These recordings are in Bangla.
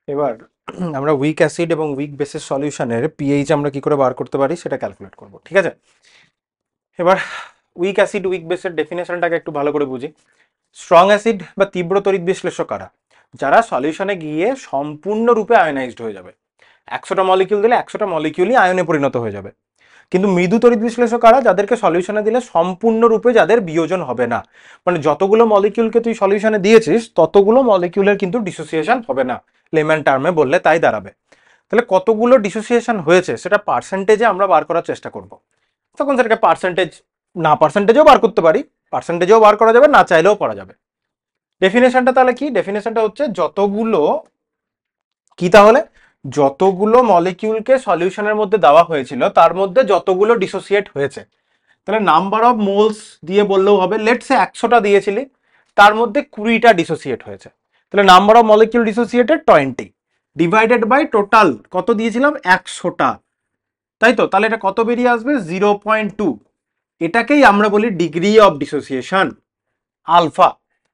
এবার আমরা উইক অ্যাসিড এবং উইক বেসের সলিউশনের পিএইচ আমরা কি করে বার করতে পারি সেটা ক্যালকুলেট করব, ঠিক আছে। এবার উইক অ্যাসিড উইক বেসের ডেফিনেশনটাকে একটু ভালো করে বুঝি। স্ট্রং অ্যাসিড বা তীব্র তড়িৎ বিশ্লেষ্য কারা? যারা সলিউশনে গিয়ে সম্পূর্ণরূপে আয়নাইজড হয়ে যাবে। 100টা মলিকিউল দিলে 100টা মলিকিউলই আয়নে পরিণত হয়ে যাবে। কিন্তু মৃদু তড়িৎ বিশ্লেষ্য কারা? যাদেরকে সলিউশনে দিলে সম্পূর্ণরূপে যাদের বিয়োজন হবে না, মানে যতগুলো মলিকিউলকে তুই সলিউশনে দিয়েছিস ততগুলো মলিকিউলের কিন্তু ডিসোসিয়েশন হবে না, লেম্যান টার্মে বললে তাই দাঁড়াবে। তাহলে কতগুলো ডিসোসিয়েশন হয়েছে সেটা পার্সেন্টেজে আমরা বার করার চেষ্টা করব। তখন সেটাকে পার্সেন্টেজ না পার্সেন্টেজেও বার করতে পারি, পার্সেন্টেজেও বার করা যাবে, না চাইলেও করা যাবে। ডেফিনেশনটা তাহলে কি? ডেফিনেশনটা হচ্ছে যতগুলো কি, তাহলে যতগুলো মলিকিউলকে সলিউশনের মধ্যে দেওয়া হয়েছিল তার মধ্যে যতগুলো ডিসোসিয়েট হয়েছে। তাহলে নাম্বার অফ মোলস দিয়ে বললেও হবে। লেটস সে 100টা দিয়েছিলি, তার মধ্যে 20টা ডিসোসিয়েট হয়েছে, তাহলে number of molecule dissociated 20 divided by total কত দিয়েছিলাম 100টা, তাই তো? তাহলে এটা কত বেরিয়ে আসবে? 0.2। এটাকেই আমরা বলি ডিগ্রি অফ ডিসোসিয়েশন আলফা।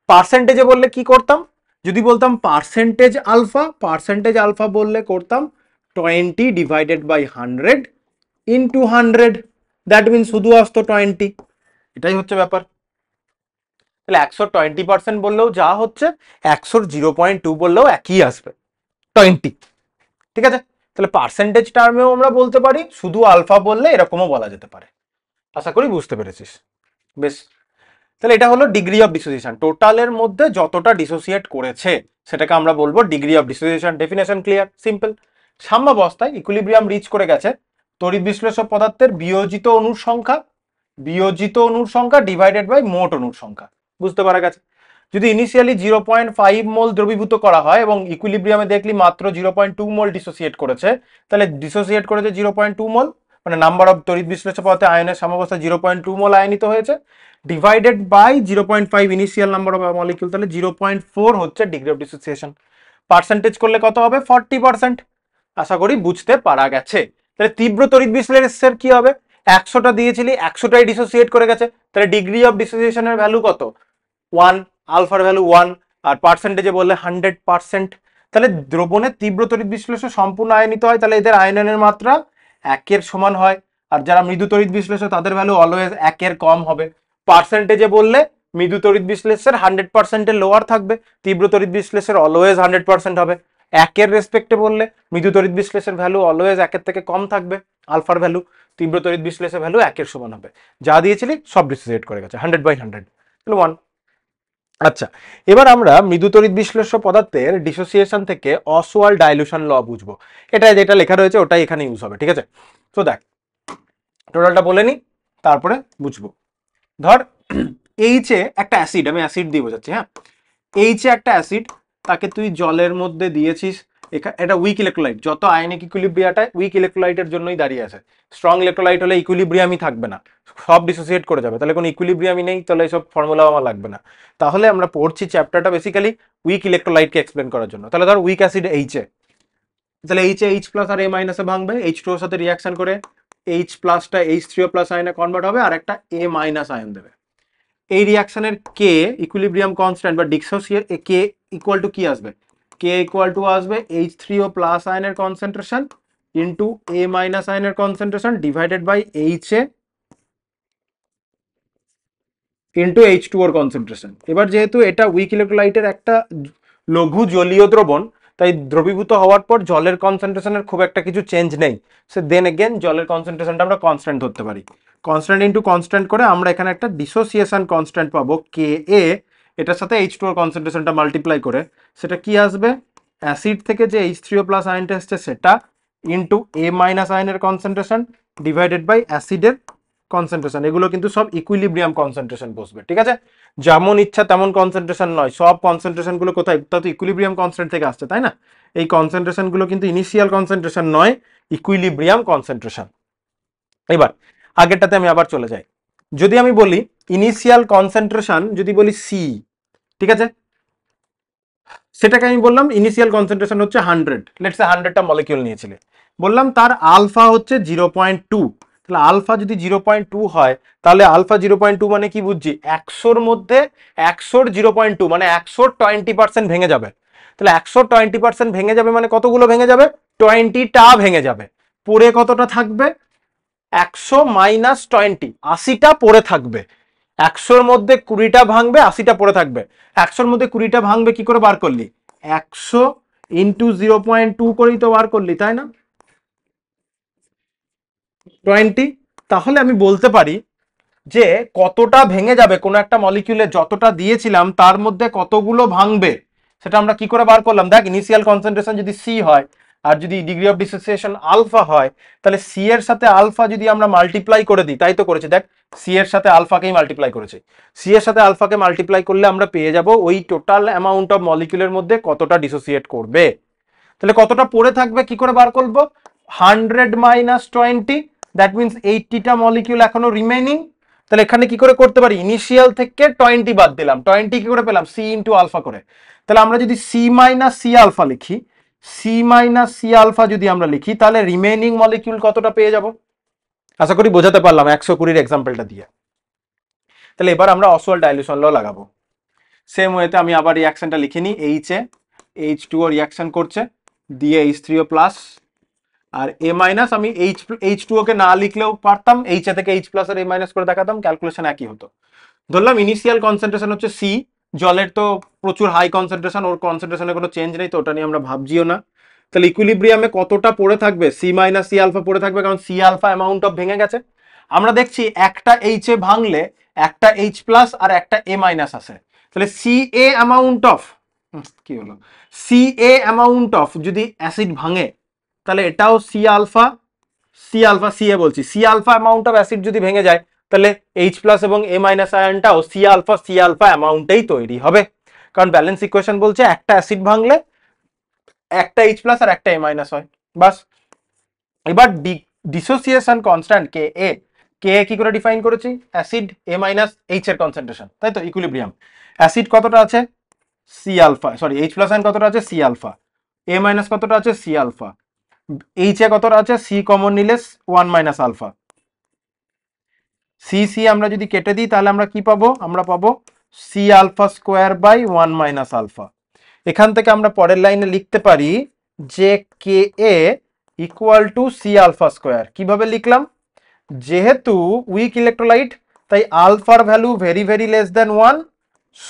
পার্সেন্টেজে বললে কি করতাম? যদি বলতাম পার্সেন্টেজ আলফা বললে করতাম 20 divided by 100 into 100, that mean শুধু আসতো 20। এটাই হচ্ছে ব্যাপার। তাহলে 120% বললেও যা হচ্ছে, 100 0.2 বললেও একই আসবে, 20, ঠিক আছে। তাহলে পার্সেন্টেজ টার্মেও আমরা বলতে পারি, শুধু আলফা বললে এরকমও বলা যেতে পারে। আশা করি বুঝতে পেরেছিস। বেশ, তাহলে এটা হলো ডিগ্রি অফ ডিসোসিয়েশন। টোটালের মধ্যে যতটা ডিসোসিয়েট করেছে সেটাকে আমরা বলবো degree of dissociation. Definition clear, simple. সাম্যাবস্থায় ইকুইলিব্রিয়াম রিচ করে গেছে তড়িৎ বিশ্লেষ্য পদার্থের বিয়োজিত অণুর সংখ্যা ডিভাইডেড বাই মোট অণুর সংখ্যা। বুঝতে পারা গেছে? যদি ইনিশিয়ালি 0.5 মোল দ্রবীভূত করা হয় এবং ইকুইলিব্রিয়ামে দেখলি মাত্র 0.2 মোল ডিসোসিয়েট করেছে, তাহলে ডিসোসিয়েট করেছে 0.2 মোল, মানে নাম্বার অফ তড়িৎ বিশ্লেষ্য পদার্থে আয়নের সাম্যাবস্থায় 0.2 মোল আয়নিত হয়েছে, divided by 0.5 initial number of molecule, তাহলে 0.4 হচ্ছে ডিগ্রি অফ ডিসোসিয়েশন। পার্সেন্টেজ করলে কত হবে? 40%। আশা করি বুঝতে পারা গেছে। তাহলে তীব্র তড়িৎ বিশ্লেষের কি হবে? 100টা দিয়েছিলি, 100টাই ডিসোসিয়েট করে গেছে, তাহলে ডিগ্রি অফ ডিসোসিয়েশনের ভ্যালু কত? 1, আলফার ভ্যালু 1, আর পার্সেন্টেজে বললে 100%। তাহলে দ্রবণের তীব্র তড়িৎ বিশ্লেষণ সম্পূর্ণ আয়নিত হয়, তাহলে এদের আয়ননের মাত্রা 1-এর সমান হয়। আর যারা মৃদু তড়িৎ বিশ্লেষণ তাদের ভ্যালু অলওয়েজ 1-এর কম হবে। পার্সেন্টেজে বললে মৃদু তড়িৎ বিশ্লেষের 100%-এর লোয়ার থাকবে, তীব্র তড়িৎ বিশ্লেষের অলওয়েজ 100% হবে। 1-এর রেসপেক্টে বললে মৃদু তড়িৎ বিশ্লেষের ভ্যালু অলওয়েজ 1-এর থেকে কম থাকবে, আলফার ভ্যালু। তীব্র তড়িৎ বিশ্লেষের ভ্যালু 1-এর সমান হবে। যা দিয়েছিলি সব ডিসোসিয়েট করে গেছে 100/100, তাহলে 1। আচ্ছা, এবার আমরা মৃদু তড়িৎ বিশ্লেষ্য পদার্থের ডিসোসিয়েশন থেকে অসওয়াল্ড ডাইলুশন ল বুঝবো। এটা যেটা লেখা রয়েছে ওটাই এখানে ইউজ হবে, ঠিক আছে। তো দেখ, টোটালটা বলে নি, তারপরে বুঝবো। ধর এইচে একটা অ্যাসিড, আমি অ্যাসিড দিয়ে বোঝাচ্ছি, হ্যাঁ। এইচে একটা অ্যাসিড, তাকে তুই জলের মধ্যে দিয়েছিস। এটা উইক ইলেকট্রোলাইট, যত আয়নিক ইকুইলিব্রিয়াটা উইক ইলেকট্রোলাইটের জন্যই দাঁড়িয়ে আছে। স্ট্রং ইলেকট্রোলাইট হলে ইকুইলিব্রিয়ামই থাকবে না, সব ডিসোসিয়েট করে যাবে, তাহলে কোনো ইকুইলিব্রিয়ামই নেই, তাহলে সব ফর্মুলাও আমার লাগবে না। তাহলে আমরা পড়ছি চ্যাপ্টারটা বেসিক্যালি উইক ইলেকট্রোলাইটকে এক্সপ্লেন করার জন্য। তাহলে ধর উইক অ্যাসিড এইচে, তাহলে এইচে এইচ প্লাস আর এ মাইনাসে ভাঙবে, H2 এর সাথে রিয়াকশন করে এইচ প্লাসটা H3O প্লাস আয়নে কনভার্ট হবে আর একটা এ মাইনাস আয়ন দেবে। এই রিয়াকশনের কে ইকুইলিব্রিয়াম কনস্ট্যান্ট বা ডিসোসিয়েট কে ইকুয়াল টু কি আসবে? কে ইকুয়াল টু আসবে H3O প্লাস আয়নের কনসেন্ট্রেশন ইনটু এ মাইনাস আয়নের concentration divided by H A into H2 O concentration. এবার যেহেতু এটা উইক ইলেকট্রোলাইটের একটা লঘু জলীয় দ্রবণ, তাই দ্রবীভূত হওয়ার পর জলের কনসেন্ট্রেশনের খুব একটা কিছু চেঞ্জ নেই। সো দেন এগেন জলের কনসেন্ট্রেশনটা আমরা কনস্ট্যান্ট ধরতে পারি। কনস্ট্যান্ট ইনটু কনস্ট্যান্ট করে আমরা এখানে একটা ডিসোসিয়েশন কনস্ট্যান্ট পাবো কে এ, এটার সাথে H2 এর কনসেন্ট্রেশনটা মাল্টিপ্লাই করে সেটা কি আসবে? অ্যাসিড থেকে যে H3O প্লাস আয়নটা এসছে সেটা ইনটু এ মাইনাস আয়নের কনসেন্ট্রেশন ডিভাইডেড বাই অ্যাসিডের কনসেন্ট্রেশন। এগুলো কিন্তু সব ইকুইলিব্রিয়াম কনসেন্ট্রেশন বসবে, ঠিক আছে। যেমন ইচ্ছা তেমন কনসেন্ট্রেশন নয়, সব কনসেন্ট্রেশন গুলো কোথায়? তা তো ইকুইলিব্রিয়াম কনস্ট্যান্ট থেকে আসছে, তাই না? এই কনসেন্ট্রেশন গুলো কিন্তু ইনিশিয়াল কনসেন্ট্রেশন নয়, ইকুইলিব্রিয়াম কনসেন্ট্রেশন। এবার আগেরটাতে আমি আবার চলে যাই। যদি আমি বলি ইনিশিয়াল কনসেন্ট্রেশন, যদি বলি সি, ঠিক আছে, সেটাকে আমি বললাম ইনিশিয়াল কনসেন্ট্রেশন হচ্ছে 100, লেটস সে 100টা মলিকিউল নিয়েছিলে, বললাম তার আলফা হচ্ছে 0.2। তাহলে আলফা যদি 0.2 হয়, তাহলে আলফা 0.2 মানে কি বুঝছি? 100-র মধ্যে 100-র 0.2 মানে 100 20% ভেঙে যাবে। তাহলে 120% ভেঙে যাবে মানে কতগুলো ভেঙে যাবে? 20টা ভেঙে যাবে। পরে কতটা থাকবে? 100 মাইনাস 20, 80টা পড়ে থাকবে। 100-র মধ্যে 20টা ভাঙবে, 80টা পড়ে থাকবে। 100-র মধ্যে 20টা ভাঙবে কি করে বার করলি? 100 ইন্টু 0.2 করেই তো বার করলি, তাই না? 20। তাহলে আমি বলতে পারি যে কতটা ভেঙে যাবে কোনো একটা মলিকিউলে, যতটা দিয়েছিলাম তার মধ্যে কতগুলো ভাঙবে সেটা আমরা কি করে বার করলাম? দেখ, ইনিশিয়াল কনসেন্ট্রেশন যদি সি হয় আর যদি ডিগ্রি অফ ডিসোসিয়েশন আলফা হয়, তাহলে সি এর সাথে আলফা যদি আমরা মাল্টিপ্লাই করে দিই, তাই তো করেছি, দেখ সি এর সাথে আলফাকেই মাল্টিপ্লাই করেছি। সি এর সাথে আলফাকে মাল্টিপ্লাই করলে আমরা পেয়ে যাব ওই টোটাল অ্যামাউন্ট অফ মলিকিউলের মধ্যে কতটা ডিসোসিয়েট করবে। তাহলে কতটা পড়ে থাকবে কি করে বার করব? 100 মাইনাস 20, দ্যাট মিনস 80টা মলিকিউল এখনো রিমেইনিং। তাহলে এখানে কি করে করতে পারি? ইনিশিয়াল থেকে 20 বাদ দিলাম, 20 কি করে পেলাম? সি ইন্টু আলফা করে। তাহলে আমরা যদি সি মাইনাস সি আলফা লিখি, সি মাইনাস সি আলফা যদি আমরা লিখি, তাহলে রিমেইনিং মলিকিউল কতটা পেয়ে যাব? আশা করি বোঝাতে পারলাম 120-র এক্সাম্পলটা দিয়ে। তাহলে এবার আমরা অসওয়াল্ড ডাইলিউশন ল লাগাবো। সেম ওয়েতে আমি আবার রিয়াকশনটা লিখে নিই। এইচে H2O রিয়াকশন করছে, দিয়ে H3O plus, R A minus আমি H2O কে না লিখলেও পারতাম, এইচ এ থেকে H plus R A minus করে দেখাতাম, ক্যালকুলেশন একই হতো। ধরলাম ইনিশিয়াল কনসেন্ট্রেশন হচ্ছে সি, জলের তো প্রচুর হাই কনসেন্ট্রেশন, ওর কনসেন্ট্রেশনের কোনো চেঞ্জ নেই, তো ওটা নিয়ে আমরা ভাবছিও না। তাহলে ইকুইলিব্রিয়ামে কতটা পড়ে থাকবে? সি মাইনাস সি আলফা পড়ে থাকবে, কারণ সি আলফা অ্যামাউন্ট অফ ভেঙে গেছে। আমরা দেখছি একটা এইচ এ ভাঙলে একটা এইচ প্লাস আর একটা এ মাইনাস আসে। তাহলে সি এ অ্যামাউন্ট অফ, কি হলো, সি এ অ্যামাউন্ট অফ যদি অ্যাসিড ভাঙে, তাহলে এটাও সি আলফা, সি এ বলছি, C alpha amount of acid যদি ভেঙে যায়, তাহলে এইচ প্লাস এবং এ মাইনাস আয়নটাও সি আলফা অ্যামাউন্টেই তৈরি হবে। কারণ ব্যালেন্স ইকুয়েশন বলছে একটা অ্যাসিড ভাঙলে একটা এইচ প্লাস আর একটা এ মাইনাস হয়, বাস। এবার ডিসোসিয়েশন কনস্ট্যান্ট কে এ, কি করে ডিফাইন করেছি? অ্যাসিড এ মাইনাস এইচ এর কনসেন্ট্রেশন, তাই তো, ইকুইলিব্রিয়াম। অ্যাসিড কতটা আছে? C alpha, sorry H plus ion কতটা আছে? C alpha. এ মাইনাস কতটা আছে? C alpha. এইচ এ কতটা আছে? সি কমন নিলে 1 মাইনাস আলফা। সি সি আমরা যদি কেটে দিই তাহলে আমরা কি পাবো? আমরা পাবো C alpha square by 1 minus alpha. এখান থেকে আমরা পরের লাইনে লিখতে পারি যে K A equal to C alpha square. কিভাবে লিখলাম? যেহেতু উইক ইলেকট্রোলাইট, তাই আলফার value very very less than 1,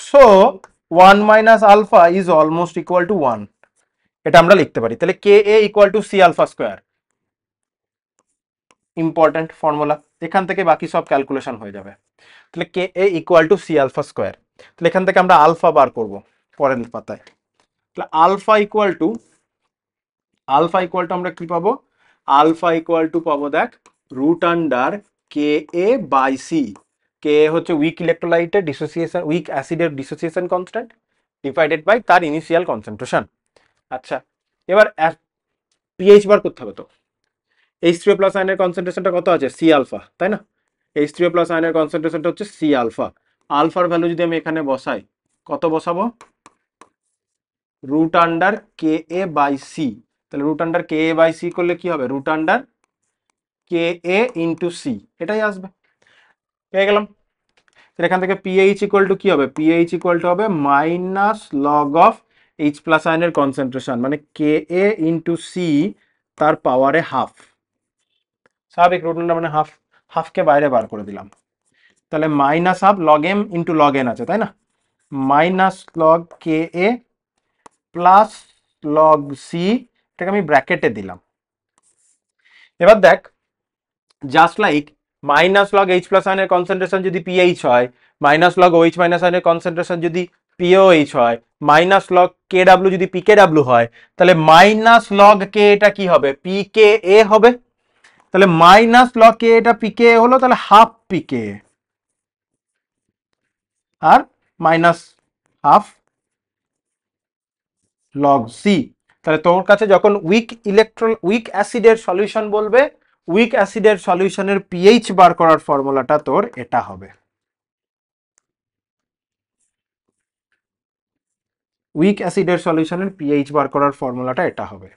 so 1 minus alpha is almost equal to 1। এটা আমরা লিখতে পারি। তাহলে K A equal to C alpha square, important formula, এখান থেকে বাকি সব ক্যালকুলেশন হয়ে যাবে। তাহলে K A equal to C alpha square. তাহলে এখান থেকে আমরা আলফা বার করব পরের পাতায়। তাহলে আলফা ইকুয়াল টু আমরা কি পাবো? আলফা ইকুয়াল টু পাবো, দেখ, root under K A by C. K হচ্ছে উইক ইলেকট্রোলাইটের ডিসোসিয়েশন, উইক অ্যাসিডের ডিসোসিয়েশন কনস্ট্যান্ট ডিভাইডেড বাই তার ইনিশিয়াল কনসেন্ট্রেশন। আচ্ছা, এবার পিএইচ বার করতে হবে। তো H3O প্লাস আয়নের কনসেন্ট্রেশনটা কত আছে? সি আলফা, তাই না? H3O প্লাস আয়নের কনসেন্ট্রেশনটা হচ্ছে সি আলফা। আলফার ভ্যালু যদি আমি এখানে বসাই, কত বসাবো? Root under K A by C. তাহলে root under K A by C করলে কি হবে? Root under K A into C, এটাই আসবে। পেয়ে গেলাম। এখান থেকে পিএইচ ইকুয়াল টু কি হবে? পিএইচ ইকুয়াল টু হবে minus log of H plus আয়নের কনসেন্ট্রেশন, মানে কে এ ইন্টু সি তার পাওয়ারে হাফ। স্বাভাবিক, রুট আন্ডার মানে হাফ, হাফকে বাইরে বার করে দিলাম। তাহলে minus half log M into log N আছে, তাই না? Minus log K A plus log C, এটাকে আমি ব্র্যাকেটে দিলাম। এবার দেখ, just like minus log H plus আয়নের কনসেন্ট্রেশন যদি পিএইচ হয়, মাইনাস লগ ওইচ মাইনাস আয়নের কনসেন্ট্রেশন যদি পিওএইচ হয়, মাইনাস লগ কে ডাব্লিউ যদি পিকে ডাব্লিউ হয়, তাহলে মাইনাস লগ কে এটা কি হবে? পিকে এ হবে। তাহলে মাইনাস লগ কে এটা পিকে এ হলো, তাহলে হাফ পিকে আর মাইনাস হাফ লগ সি। তাহলে তোর কাছে যখন উইক অ্যাসিডের সলিউশন বলবে, উইক অ্যাসিডের সলিউশনের পিএইচ বার করার ফর্মুলাটা তোর এটা হবে। উইক অ্যাসিডের সলিউশনের পিএইচ বার করার ফর্মুলাটা এটা হবে।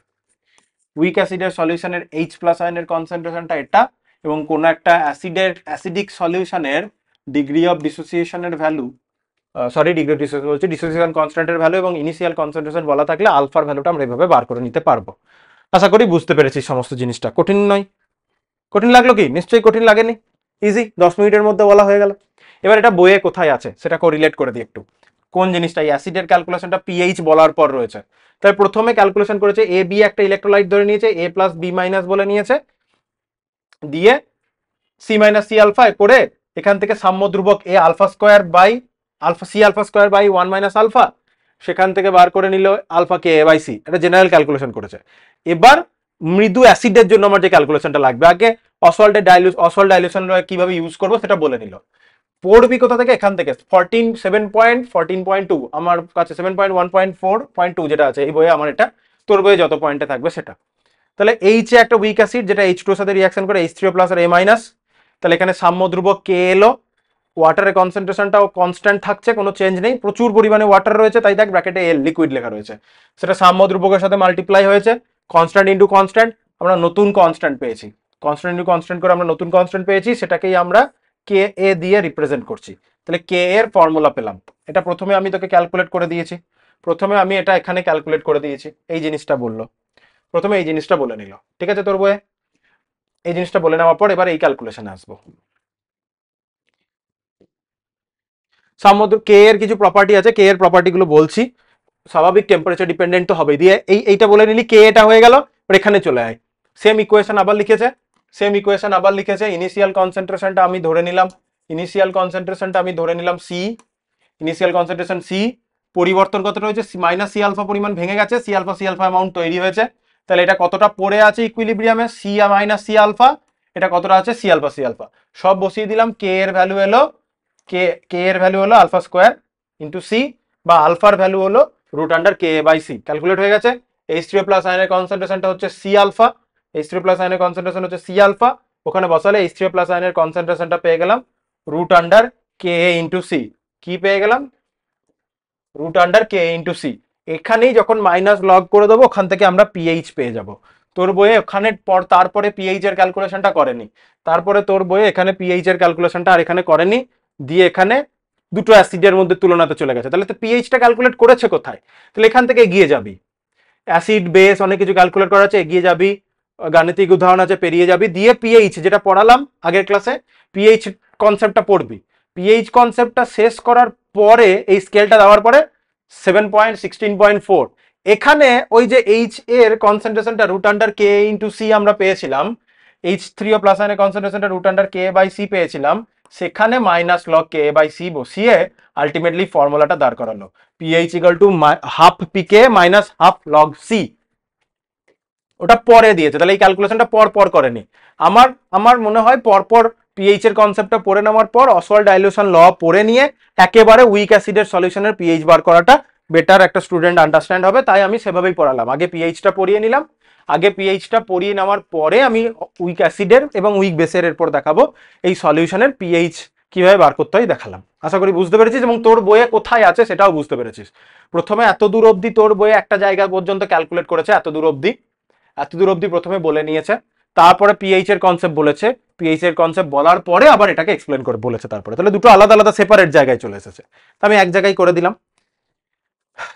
উইক অ্যাসিডের সলিউশনের এইচ প্লাস আয়নের কনসেন্ট্রেশনটা এটা, এবং কোন একটা অ্যাসিডিক সলিউশনের ডিগ্রি অফ ডিসোসিয়েশনের value sorry degree of dissociation বলছি, ডিসোসিয়েশন কনস্ট্যান্টের ভ্যালু এবং ইনিশিয়াল কনসেন্ট্রেশন বলা থাকলে আলফার ভ্যালুটা আমরা এভাবে বার করে নিতে পারবো। আশা করি বুঝতে পেরেছি সমস্ত জিনিসটা, কঠিন নয়। কঠিন লাগলো কি? নিশ্চয়ই কঠিন লাগেনি, ইজি, 10 মিনিটের মধ্যে বলা হয়ে গেল। এবার এটা বইয়ে কোথায় আছে সেটা কোরিলেট করে দিই একটু। কোন জিনিসটা? অ্যাসিডের ক্যালকুলেশনটা পিএইচ বলার পর রয়েছে। তাই প্রথমে ক্যালকুলেশন করেছে এ বি একটা ইলেকট্রোলাইট ধরে নিয়েছে, এ প্লাস বি মাইনাস বলে নিয়েছে, দিয়ে সি মাইনাস সি আলফা করে এখান থেকে সাম্য ধ্রুবক এ alpha square by alpha C alpha square by 1 minus alpha, সেখান থেকে বার করে নিল alpha K A by C. এটা জেনারেল ক্যালকুলেশন করেছে। এবার মৃদু অ্যাসিডের জন্য আমার যে ক্যালকুলেশনটা লাগবে, আগে অসল্ট ডাইলিউশন কিভাবে ইউজ করবো সেটা বলে নিল। পড়বি কোথা থেকে? এখান থেকে 7.14.2, আমার কাছে 7.1.4.2 যেটা আছে এই বইয়ে, আমার এটা, তোর বইয়ে যত পয়েন্টে থাকবে সেটা। তাহলে এইচ এ একটা উইক অ্যাসিড যেটা H2 এর সাথে রিঅ্যাকশন করে H3O প্লাস আর A মাইনাস। তাহলে এখানে সাম্য ধ্রুবক কে এলো, ওয়াটারের কনসেন্ট্রেশনটাও কনস্ট্যান্ট থাকছে, কোনো চেঞ্জ নেই, প্রচুর পরিমাণে ওয়াটার রয়েছে, তাই দেখ ব্র্যাকেটে এল লিকুইড লেখা রয়েছে, সেটা সাম্য ধ্রুবকের সাথে মাল্টিপ্লাই হয়েছে, কনস্ট্যান্ট ইন্টু কনস্ট্যান্ট, আমরা নতুন কনস্ট্যান্ট পেয়েছি, কনস্ট্যান্ট ইন্টু কনস্ট্যান্ট করে আমরা নতুন কনস্ট্যান্ট পেয়েছি, সেটাকেই আমরা কে এ দিয়ে রিপ্রেজেন্ট করছি। তাহলে কে এর ফর্মুলা পেলাম। এটা প্রথমে আমি তোকে ক্যালকুলেট করে দিয়েছি, প্রথমে আমি এটা এখানে ক্যালকুলেট করে দিয়েছি, এই জিনিসটা বললো, প্রথমে এই জিনিসটা বলে নিল, ঠিক আছে তোর বইয়ে? এই জিনিসটা বলে নেওয়ার পর এবার এই ক্যালকুলেশনে আসবো। সাম্য কে এর কিছু প্রপার্টি আছে, কে এর প্রপার্টি গুলো বলছি। স্বাভাবিক টেম্পারেচার ডিপেন্ডেন্ট তো হবে, দিয়ে এইটা বলে নিলি, কে এটা হয়ে গেল, এখানে চলে আয়। সেম ইকুয়েশন আবার লিখেছে, ইনিশিয়াল কনসেন্ট্রেশনটা আমি ধরে নিলাম, সি, ইনিশিয়াল কনসেন্ট্রেশন সি, পরিবর্তন কতটা হয়েছে, মাইনাস সি আলফা পরিমাণ ভেঙে গেছে, সি আলফা অ্যামাউন্ট তৈরি হয়েছে। তাহলে এটা কতটা পড়ে আছে ইকুইলিব্রিয়ামে, সি মাইনাস সি আলফা, এটা কতটা আছে সি আলফা, সব বসিয়ে দিলাম। কে এর ভ্যালু এলো, কে এর ভ্যালু হলো আলফা স্কোয়ার ইন্টু সি, বা আলফার ভ্যালু হলো root under K A by C, calculate হয়ে গেছে। H3O প্লাস আয়নের কনসেন্ট্রেশনটা হচ্ছে সি আলফা, H3O প্লাস আয়নের কনসেন্ট্রেশন হচ্ছে সি আলফা, ওখানে বসালে H3O প্লাস আয়নের কনসেন্ট্রেশনটা পেয়ে গেলাম root under K A into C. কি পেয়ে গেলাম? Root under K into C. এখানেই যখন মাইনাস লগ করে দেবো ওখান থেকে আমরা পিএইচ পেয়ে যাব। তোর বইয়ে ওখানে তারপরে পিএইচ এর ক্যালকুলেশনটা করেনি, তারপরে তোর বইয়ে এখানে পিএইচ এর ক্যালকুলেশনটা আর এখানে করেনি, দিয়ে এখানে দুটো অ্যাসিডের মধ্যে তুলনাতে চলে গেছে। তাহলে তো পিএইচটা ক্যালকুলেট করেছে কোথায়? তাহলে এখান থেকে এগিয়ে যাবি, অ্যাসিড বেস অনেক কিছু ক্যালকুলেট করা আছে, এগিয়ে যাবি, গাণিতিক উদাহরণ আছে পেরিয়ে যাবি, দিয়ে পিএইচ যেটা পড়ালাম আগের ক্লাসে, পিএইচ কনসেপ্টটা পড়বি। পিএইচ কনসেপ্টটা শেষ করার পরে এই স্কেলটা দেওয়ার পরে 7.16.4, এখানে ওই যে এইচ এর কনসেন্ট্রেশনটা root under K into C আমরা পেয়েছিলাম, H3O প্লাস আয়নের কনসেন্ট্রেশনটা root under K by C পেয়েছিলাম, সেখানে minus log K by C বসিয়ে আলটিমেটলি ফর্মুলাটা দাঁড় করালো, pH equal to half pK minus half log C. ওটা পরে দিয়েছে, তাহলে এই ক্যালকুলেশনটা পর করেনি। আমার মনে হয় পরপর পিএইচ এর কনসেপ্টটা পড়ে নেওয়ার পর অসওয়াল্ড ডাইলিউশন ল পড়ে নিয়ে একেবারে উইক অ্যাসিডের সলিউশনের পিএইচ বার করাটা বেটার, একটা স্টুডেন্ট আন্ডারস্ট্যান্ড হবে, তাই আমি সেভাবেই পড়ালাম। আগে পিএইচটা পড়িয়ে নিলাম, আগে পিএইচটা পড়িয়ে নেওয়ার পরে আমি উইক অ্যাসিডের এবং উইক বেসের এরপর দেখাবো এই সলিউশনের পিএইচ কিভাবে বার করতে হয় দেখালাম। আশা করি বুঝতে পেরেছিস, এবং তোর বইয়ে কোথায় আছে সেটাও বুঝতে পেরেছিস। প্রথমে এত দূর অবধি তোর বইয়ে একটা জায়গা পর্যন্ত ক্যালকুলেট করেছে, এত দূর অবধি প্রথমে বলে নিয়েছে, তারপরে পিএইচ এর কনসেপ্ট বলেছে, পিএইচ এর কনসেপ্ট বলার পরে আবার এটাকে এক্সপ্লেন করে বলেছে তারপরে, তাহলে দুটো আলাদা আলাদা সেপারেট জায়গায় চলে এসেছে, আমি এক জায়গায় করে দিলাম।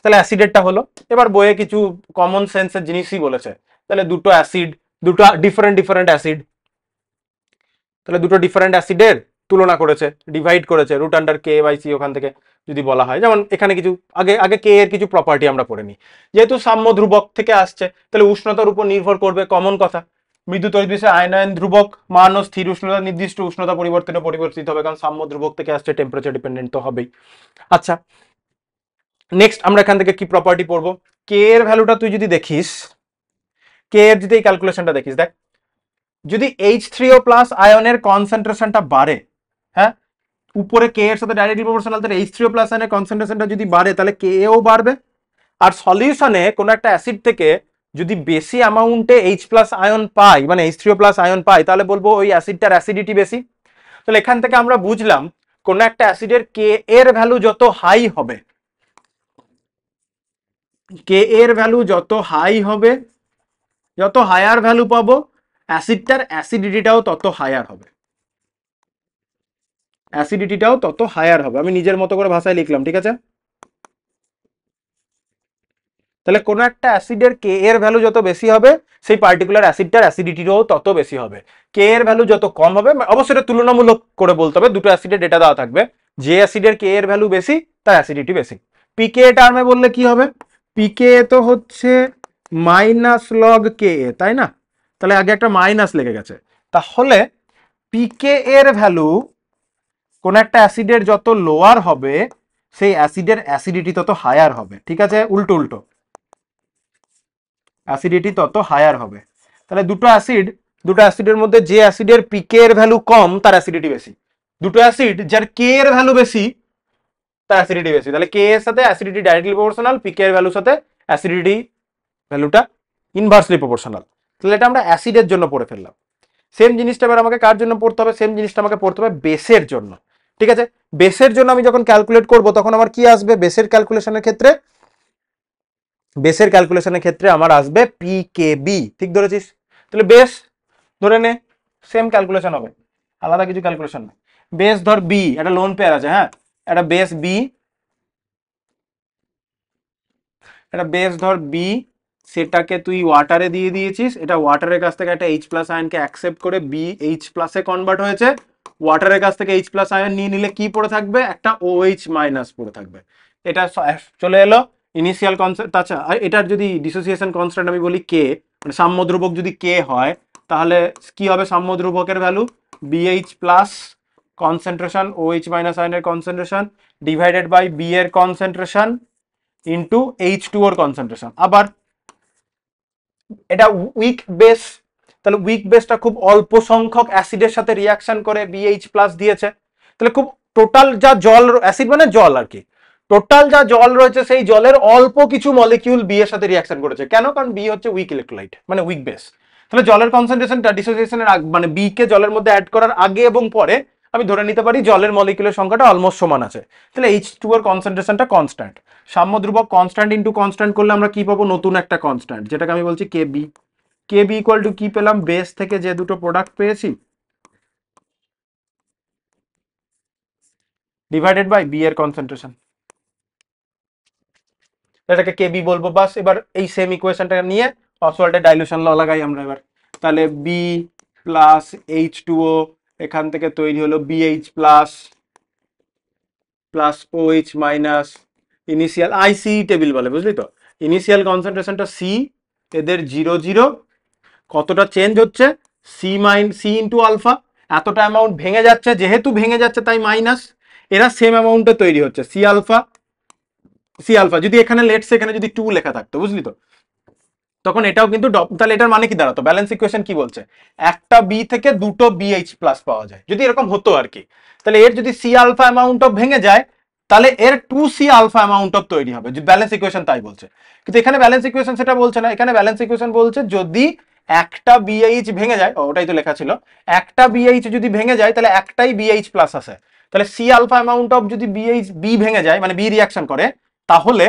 তাহলে অ্যাসিডেরটা হলো, এবার বইয়ে কিছু কমন সেন্সের জিনিসই বলেছে, তাহলে দুটো অ্যাসিড, দুটো ডিফারেন্ট অ্যাসিড, তাহলে দুটো ডিফারেন্ট অ্যাসিডের তুলনা করেছে, ডিভাইড করেছে root under K by C, ওখান থেকে যদি বলা হয়, যেমন এখানে কিছু আগে কে এর কিছু প্রপার্টি আমরা পড়ে নিই, যেহেতু সাম্য ধ্রুবক থেকে আসছে তাহলে উষ্ণতার উপর নির্ভর করবে, কমন কথা, মৃদু তৈরি আয়নায়ন ধ্রুবক মান ও স্থির উষ্ণতা নির্দিষ্ট উষ্ণতা পরিবর্তনে পরিবর্তিত হবে, কারণ সাম্য ধ্রুবক থেকে আসছে, টেম্পারেচার ডিপেন্ডেন্ট তো হবেই। আচ্ছা, নেক্সট আমরা এখান থেকে কি প্রপার্টি পড়বো, কে এর ভ্যালুটা তুই যদি দেখিস, কে এর যদি এই ক্যালকুলেশনটা দেখিস, দেখ যদি H3O প্লাস আয়নের কনসেন্ট্রেশনটা বাড়ে, হ্যাঁ, উপরে কে এর সাথে ডাইরেক্টলি প্রপোর্শনাল, তাহলে H3O প্লাস আয়নের কনসেন্ট্রেশনটা যদি বাড়ে তাহলে কে এও বাড়বে। আর সলিউশনে কোনো একটা অ্যাসিড থেকে যদি বেশি অ্যামাউন্টে H প্লাস আয়ন পাই, মানে H3O প্লাস আয়ন পাই, তাহলে বলবো ওই অ্যাসিডটার অ্যাসিডিটি বেশি। তাহলে এখান থেকে আমরা বুঝলাম কোনো একটা অ্যাসিডের কে এর ভ্যালু যত হাই হবে, কে এর ভ্যালু যত হাই হবে, যত হায়ার ভ্যালু পাবো, অ্যাসিডটার অ্যাসিডিটিটাও তত হায়ার হবে। অ্যাসিডিটিটাও তত হায়ার হবে। আমি নিজের মতো করে ভাষায় লিখলাম, ঠিক আছে? তাহলে কোনো একটা অ্যাসিডের কে এর ভ্যালু যত বেশি হবে, সেই পার্টিকুলার অ্যাসিডটার অ্যাসিডিটিও তত বেশি হবে। কে এর ভ্যালু যত কম হবে, অবশ্যই এটা তুলনামূলক করে বলতে হবে, দুটো অ্যাসিডের ডেটা দেওয়া থাকবে, যে অ্যাসিডের কে এর ভ্যালু বেশি তার অ্যাসিডিটি বেশি। পিকে টার্মে বললে কি হবে? পিকে তো হচ্ছে মাইনাস লগ কে এ, তাই না? তাহলে আগে একটা মাইনাস লেগে গেছে। তাহলে পিকে এর ভ্যালু কোন একটা অ্যাসিডের যত লোয়ার হবে, সেই অ্যাসিডের অ্যাসিডিটি তত হায়ার হবে, ঠিক আছে? উল্টো উল্টো, অ্যাসিডিটি তত হায়ার হবে। তাহলে দুটো অ্যাসিডের মধ্যে যে অ্যাসিডের পিকে এর ভ্যালু কম তার অ্যাসিডিটি বেশি, দুটো অ্যাসিড যার কে এর ভ্যালু বেশি তার অ্যাসিডিটি বেশি। তাহলে কে এর সাথে অ্যাসিডিটি ডাইরেক্টলি প্রপোর্শনাল, পিকে এর ভ্যালুর সাথে অ্যাসিডিটি ভ্যালুটা ইনভার্সলি প্রপোর্শনাল। তাহলে এটা আমরা অ্যাসিডের জন্য পড়ে ফেললাম। সেম জিনিসটা এবার আমাকে কার জন্য পড়তে হবে? সেম জিনিসটা আমাকে পড়তে হবে বেসের জন্য, ঠিক আছে? বেসের জন্য আমি যখন ক্যালকুলেট করব তখন আমার কি আসবে? বেসের ক্যালকুলেশনের ক্ষেত্রে আমার আসবে পিকেবি, ঠিক ধরেছিস? তাহলে বেস ধরে নে, সেম ক্যালকুলেশন হবে, আলাদা কিছু ক্যালকুলেশন না। বেস ধর বি, একটা লোন পেয়ার আছে, হ্যাঁ, একটা বেস বি, একটা বেস ধর বি, সেটাকে তুই ওয়াটারে দিয়ে দিয়েছিস, এটা ওয়াটারের কাছ থেকে একটা এইচ প্লাস আয়নকে অ্যাকসেপ্ট করে বি এইচ প্লাসে কনভার্ট হয়েছে। ওয়াটারের কাছ থেকে এইচ প্লাস আয়ন নিয়ে নিলে কি পড়ে থাকবে? একটা ও এইচ মাইনাস পড়ে থাকবে। এটা চলে এলো ইনিশিয়াল কনস্ট্যান্ট। আচ্ছা, আর এটার যদি ডিসোসিয়েশন কনস্ট্যান্ট আমি বলি কে, মানে সাম্য ধ্রুবক যদি কে হয়, তাহলে কি হবে সাম্য ধ্রুবকের value? BH plus concentration O H minus আয়নের কনসেন্ট্রেশন ডিভাইডেড বাই বি এর কনসেন্ট্রেশন ইন্টু এইচ টু ওর কনসেন্ট্রেশন। আবার এটা উইক বেস, তাহলে উইক বেসটা খুব অল্প সংখ্যক অ্যাসিডের সাথে রিয়াকশন করে বিএইচ প্লাস দিয়েছে। তাহলে খুব টোটাল যা জল, অ্যাসিড মানে জল আর কি, টোটাল যা জল রয়েছে সেই জলের অল্প কিছু মলিকিউল বি এর সাথে রিয়াকশন করেছে। কেন? কারণ বি হচ্ছে উইক ইলেকট্রোলাইট, মানে উইক বেস। তাহলে জলের কনসেন্ট্রেশনটা ডিসোসিয়েশনের মানে বি কে জলের মধ্যে অ্যাড করার আগে এবং পরে আমি ধরে নিতে পারি জলের মলিকিউলের সংখ্যাটা অলমোস্ট সমান আছে। তাহলে এইচ টু এর কনসেন্ট্রেশনটা কনস্ট্যান্ট। সাম্য ধ্রুবক কনস্ট্যান্ট ইন্টু কনস্ট্যান্ট করলে আমরা কি পাবো? নতুন একটা কনস্ট্যান্ট, যেটাকে আমি বলছি কেবি। কেবি ইকুয়াল টু কি পেলাম? বেস থেকে যে দুটো প্রোডাক্ট পেয়েছি ডিভাইডেড বাই বি এর কনসেন্ট্রেশন, এটাকে কেবি বলবো। বাস, এবার এই সেম ইকুয়েশনটা নিয়ে অসওয়াল্ডের ডাইলুশন ল লাগাই আমরা এবার। তাহলে B plus H two O, এখান থেকে তৈরি হলো BH plus plus O H minus, initial IC table বলে, বুঝলি তো? ইনিশিয়াল কনসেন্ট্রেশনটা সি, এদের 0 0, কতটা চেঞ্জ হচ্ছে? সি ইন্টু আলফা, এতটা অ্যামাউন্ট ভেঙে যাচ্ছে, যেহেতু ভেঙে যাচ্ছে তাই মাইনাস, এরা সেম অ্যামাউন্টে তৈরি হচ্ছে সি আলফা যদি এখানে লেটস এখানে যদি 2 লেখা থাকতো, বুঝলি তো, তখন এটাও কিন্তু তাহলে এটার মানে কি দাঁড়াতো? ব্যালেন্স ইকুয়েশন কি বলছে? একটা বি থেকে দুটো বিএইচ প্লাস পাওয়া যায়, যদি এরকম হতো আর কি। তাহলে এর যদি সি আলফা অ্যামাউন্ট অফ ভেঙে যায়, তাহলে এর 2 সি আলফা অ্যামাউন্ট অফ তৈরি হবে, ব্যালেন্স ইকুয়েশন তাই বলছে। কিন্তু এখানে ব্যালেন্স ইকুয়েশন সেটা বলছে না, এখানে ব্যালেন্স ইকুয়েশন বলছে যদি একটা বিএইচ ভেঙে যায়, ওটাই তো লেখা ছিল, একটা বিএইচ যদি ভেঙে যায় তাহলে একটাই বিএইচ প্লাস আসে। তাহলে সি আলফা অ্যামাউন্ট অফ যদি বি ভেঙে যায়, মানে বি রিয়াকশন করে, তাহলে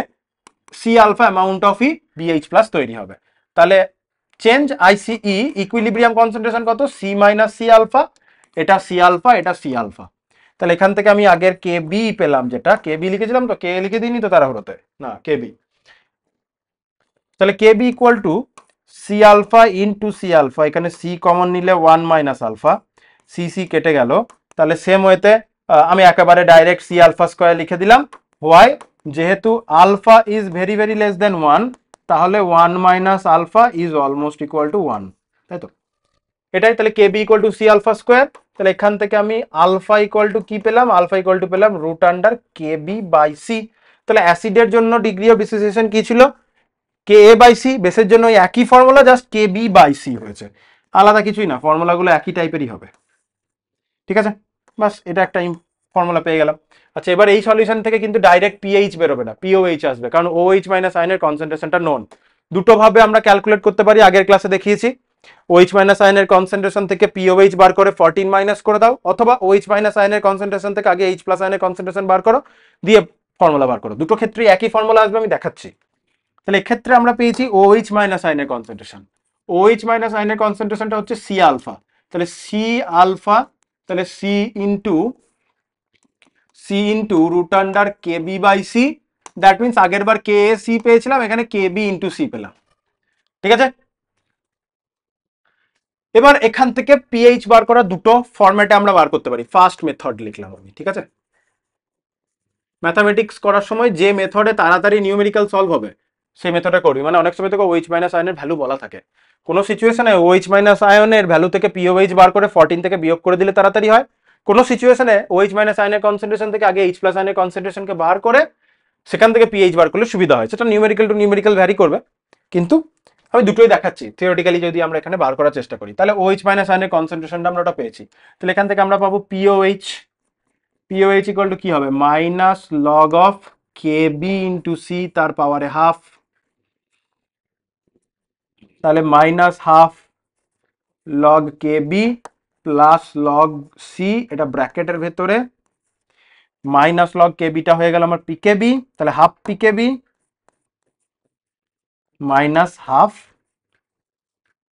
সি আলফা অ্যামাউন্ট অফ ই বিএইচ প্লাস তৈরি হবে। তাহলে চেঞ্জ আইসিই, ইকুইলিব্রিয়াম কনসেন্ট্রেশন কত? সি মাইনাস সি আলফা, এটা সি আলফা, এটা সি আলফা। তাহলে এখান থেকে আমি আগের কে বি পেলাম, যেটা কে বি লিখেছিলাম, তো কে লিখে দিইনি তো তাড়াহুড়োতে, না কে বি। তাহলে K B equal to C alpha into C alpha, এখানে সি কমন নিলে 1 মাইনাস আলফা, সি সি কেটে গেল। তাহলে সেম ওয়েতে আমি একেবারে ডাইরেক্ট সি আলফা স্কোয়ার লিখে দিলাম। হোয়াই? যেহেতু alpha is very very less than 1, তাহলে 1 minus alpha is almost equal to 1, তাই তো? এটাই। তাহলে K B equal to C alpha square. তাহলে এখান থেকে আমি আলফা ইকুয়াল টু কি পেলাম? আলফা ইকুয়াল টু পেলাম root under K B by C. তাহলে অ্যাসিডের জন্য ডিগ্রি অফ ডিসোসিয়েশন কি ছিল? K A by C. বেসের জন্য ওই একই formula, just K B by C হয়েছে, আলাদা কিছুই না, ফর্মুলাগুলো একই টাইপেরই হবে, ঠিক আছে? বাস, এটা একটা ফর্মুলা পেয়ে গেলাম। আচ্ছা, এবার এই সলিউশন থেকে কিন্তু ডাইরেক্ট পিএইচ বেরোবে না, পিওএইচ আসবে, কারণ ওএইচ মাইনাস আয়নের কনসেন্ট্রেশনটা নোন। দুটো ভাবে আমরা ক্যালকুলেট করতে পারি, আগের ক্লাসে দেখিয়েছি। ওএইচ মাইনাস আয়নের কনসেন্ট্রেশন থেকে পিওএইচ বার করে 14 মাইনাস করে দাও, অথবা ওএইচ মাইনাস আয়নের কনসেন্ট্রেশন থেকে আগে এইচ প্লাস আয়নের কনসেন্ট্রেশন বার করো, দিয়ে ফর্মুলা বার করো। দুটো ক্ষেত্রেই একই ফর্মুলা আসবে, আমি দেখাচ্ছি। তাহলে এক্ষেত্রে আমরা পেয়েছি OH মাইনাস আয়নের কনসেন্ট্রেশন। OH মাইনাস আয়নের কনসেন্ট্রেশনটা হচ্ছে সি আলফা। তাহলে সি আলফা, তাহলে C into C into root under K B by C. That means আগের বার কে এ সি পেয়েছিলাম, এখানে কে বি ইন্টু সি পেলাম। ঠিক আছে, এবার এখান থেকে পিএইচ বার করা দুটো ফরম্যাটে আমরা বার করতে পারি। ফার্স্ট মেথড লিখলাম আমি, ঠিক আছে। ম্যাথামেটিক্স করার সময় যে মেথডে তাড়াতাড়ি নিউমেরিক্যাল সলভ হবে সেই মেথডে করবি। মানে অনেক সময় থেকে ওএইচ মাইনাস আয়নের ভ্যালু বলা থাকে, কোনো সিচুয়েশনে ওএইচ মাইনাস আয়নের ভ্যালু থেকে পিওএইচ বার করে 14 থেকে বিয়োগ করে দিলে তাড়াতাড়ি হয়। কোনো সিচুয়েশনে ওএইচ মাইনাস আয়নের কনসেন্ট্রেশন থেকে আগে এইচ প্লাস আয়নের কনসেন্ট্রেশনকে বার করে সেখান থেকে পিএইচ বার করলে সুবিধা হয়। সেটা নিউমেরিক্যাল টু নিউমেরিক্যাল ভ্যারি করবে, কিন্তু আমি দুটোই দেখাচ্ছি। থিওরিটিক্যালি যদি আমরা এখানে বার করার চেষ্টা করি, তাহলে ওএইচ মাইনাস আয়নের কনসেন্ট্রেশনটা আমরা ওটা পেয়েছি। তাহলে এখান থেকে আমরা পাবো পিওএইচ। পিওএইচ ইকুয়াল টু কি হবে, minus log of K B into C তার পাওয়ারে হাফ। তাহলে minus half log K B plus log C, এটা ব্র্যাকেটের ভেতরে মাইনাস লগ কে বিটা হয়ে গেল আমার পিকে বি। তাহলে half pK B minus half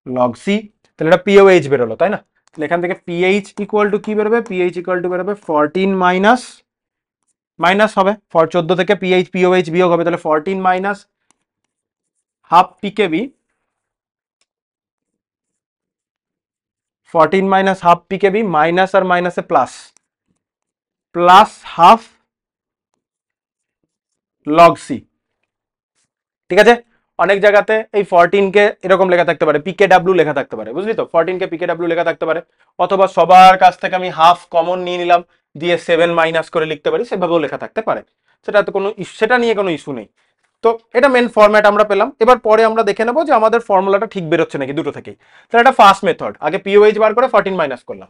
log C. তাহলে এটা পিওএইচ বেরোলো, তাই না? তাহলে এখান থেকে পিএইচ ইকুয়াল টু কি বেরোবে, পিএইচ ইকুয়াল টু বেরোবে 14 মাইনাস মাইনাস হবে 14 থেকে পিএইচ পিওএইচ বিয়োগ হবে, তাহলে 14 minus half pKb, 14 minus half pKb minus আর মাইনাসে plus, plus half log C. ঠিক আছে, অনেক জায়গাতে এই 14 কে এরকম লেখা থাকতে পারে, পিকে ডাব্লিউ লেখা থাকতে পারে, বুঝলি তো? 14 কে পিকে ডাব্লিউ লেখা থাকতে পারে, অথবা সবার কাছ থেকে আমি হাফ কমন নিয়ে নিলাম, দিয়ে 7 মাইনাস করে লিখতে পারি, সেভাবেও লেখা থাকতে পারে। সেটা তো কোনো সেটা নিয়ে কোনো ইস্যু নেই। তো এটা মেন ফরম্যাট আমরা পেলাম। এবার পরে আমরা দেখে নেবো যে আমাদের ফর্মুলাটা ঠিক বেরোচ্ছে নাকি দুটো থেকেই। তাহলে এটা ফার্স্ট মেথড, আগে পিওএইচ বার করে 14 মাইনাস করলাম।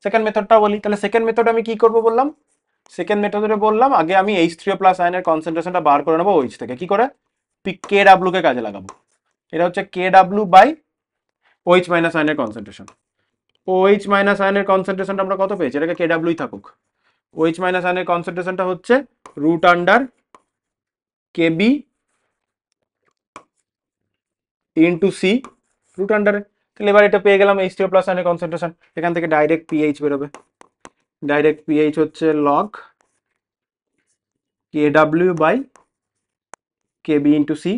সেকেন্ড মেথডটা বলি, তাহলে সেকেন্ড মেথড আমি কি করবো বললাম, সেকেন্ড মেথডে বললাম আগে আমি H3O প্লাস আয়নের কনসেন্ট্রেশনটা বার করে নেবো OH থেকে। কি করে, কে ডাব্লিউ কে কাজে লাগাবো। এটা হচ্ছে K W by OH minus আয়নের কনসেন্ট্রেশন। OH মাইনাস আয়নের কনসেন্ট্রেশনটা আমরা কত পেয়েছি, এটাকে কে ডাব্লিউই থাকুক। OH মাইনাস আয়নের কনসেন্ট্রেশনটা হচ্ছে root under K B into C root আন্ডারে। তাহলে এবার এটা পেয়ে গেলাম H3O প্লাস আয়নের কনসেন্ট্রেশন। এখান থেকে ডাইরেক্ট পিএইচ বেরোবে, ডাইরেক্ট পিএইচ হচ্ছে log K W by K B into C,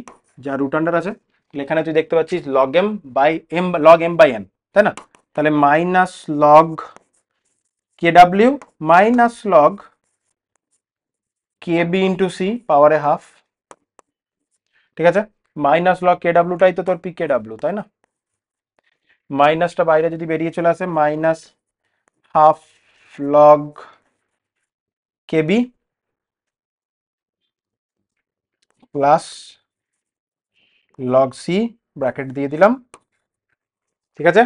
যা রুট আন্ডার আছে। এখানে তুই দেখতে পাচ্ছিস log M by M, log M by N, তাই না? তাহলে minus log K W minus log K B into C পাওয়ারে হাফ। ঠিক আছে, মাইনাস লগ কে ডাব্লিউটাই তো তোর পি কে ডাব্লিউ, তাই না? মাইনাসটা বাইরে যদি বেরিয়ে চলে আসে, minus half log K B plus log C, bracket দিয়ে দিলাম। ঠিক আছে,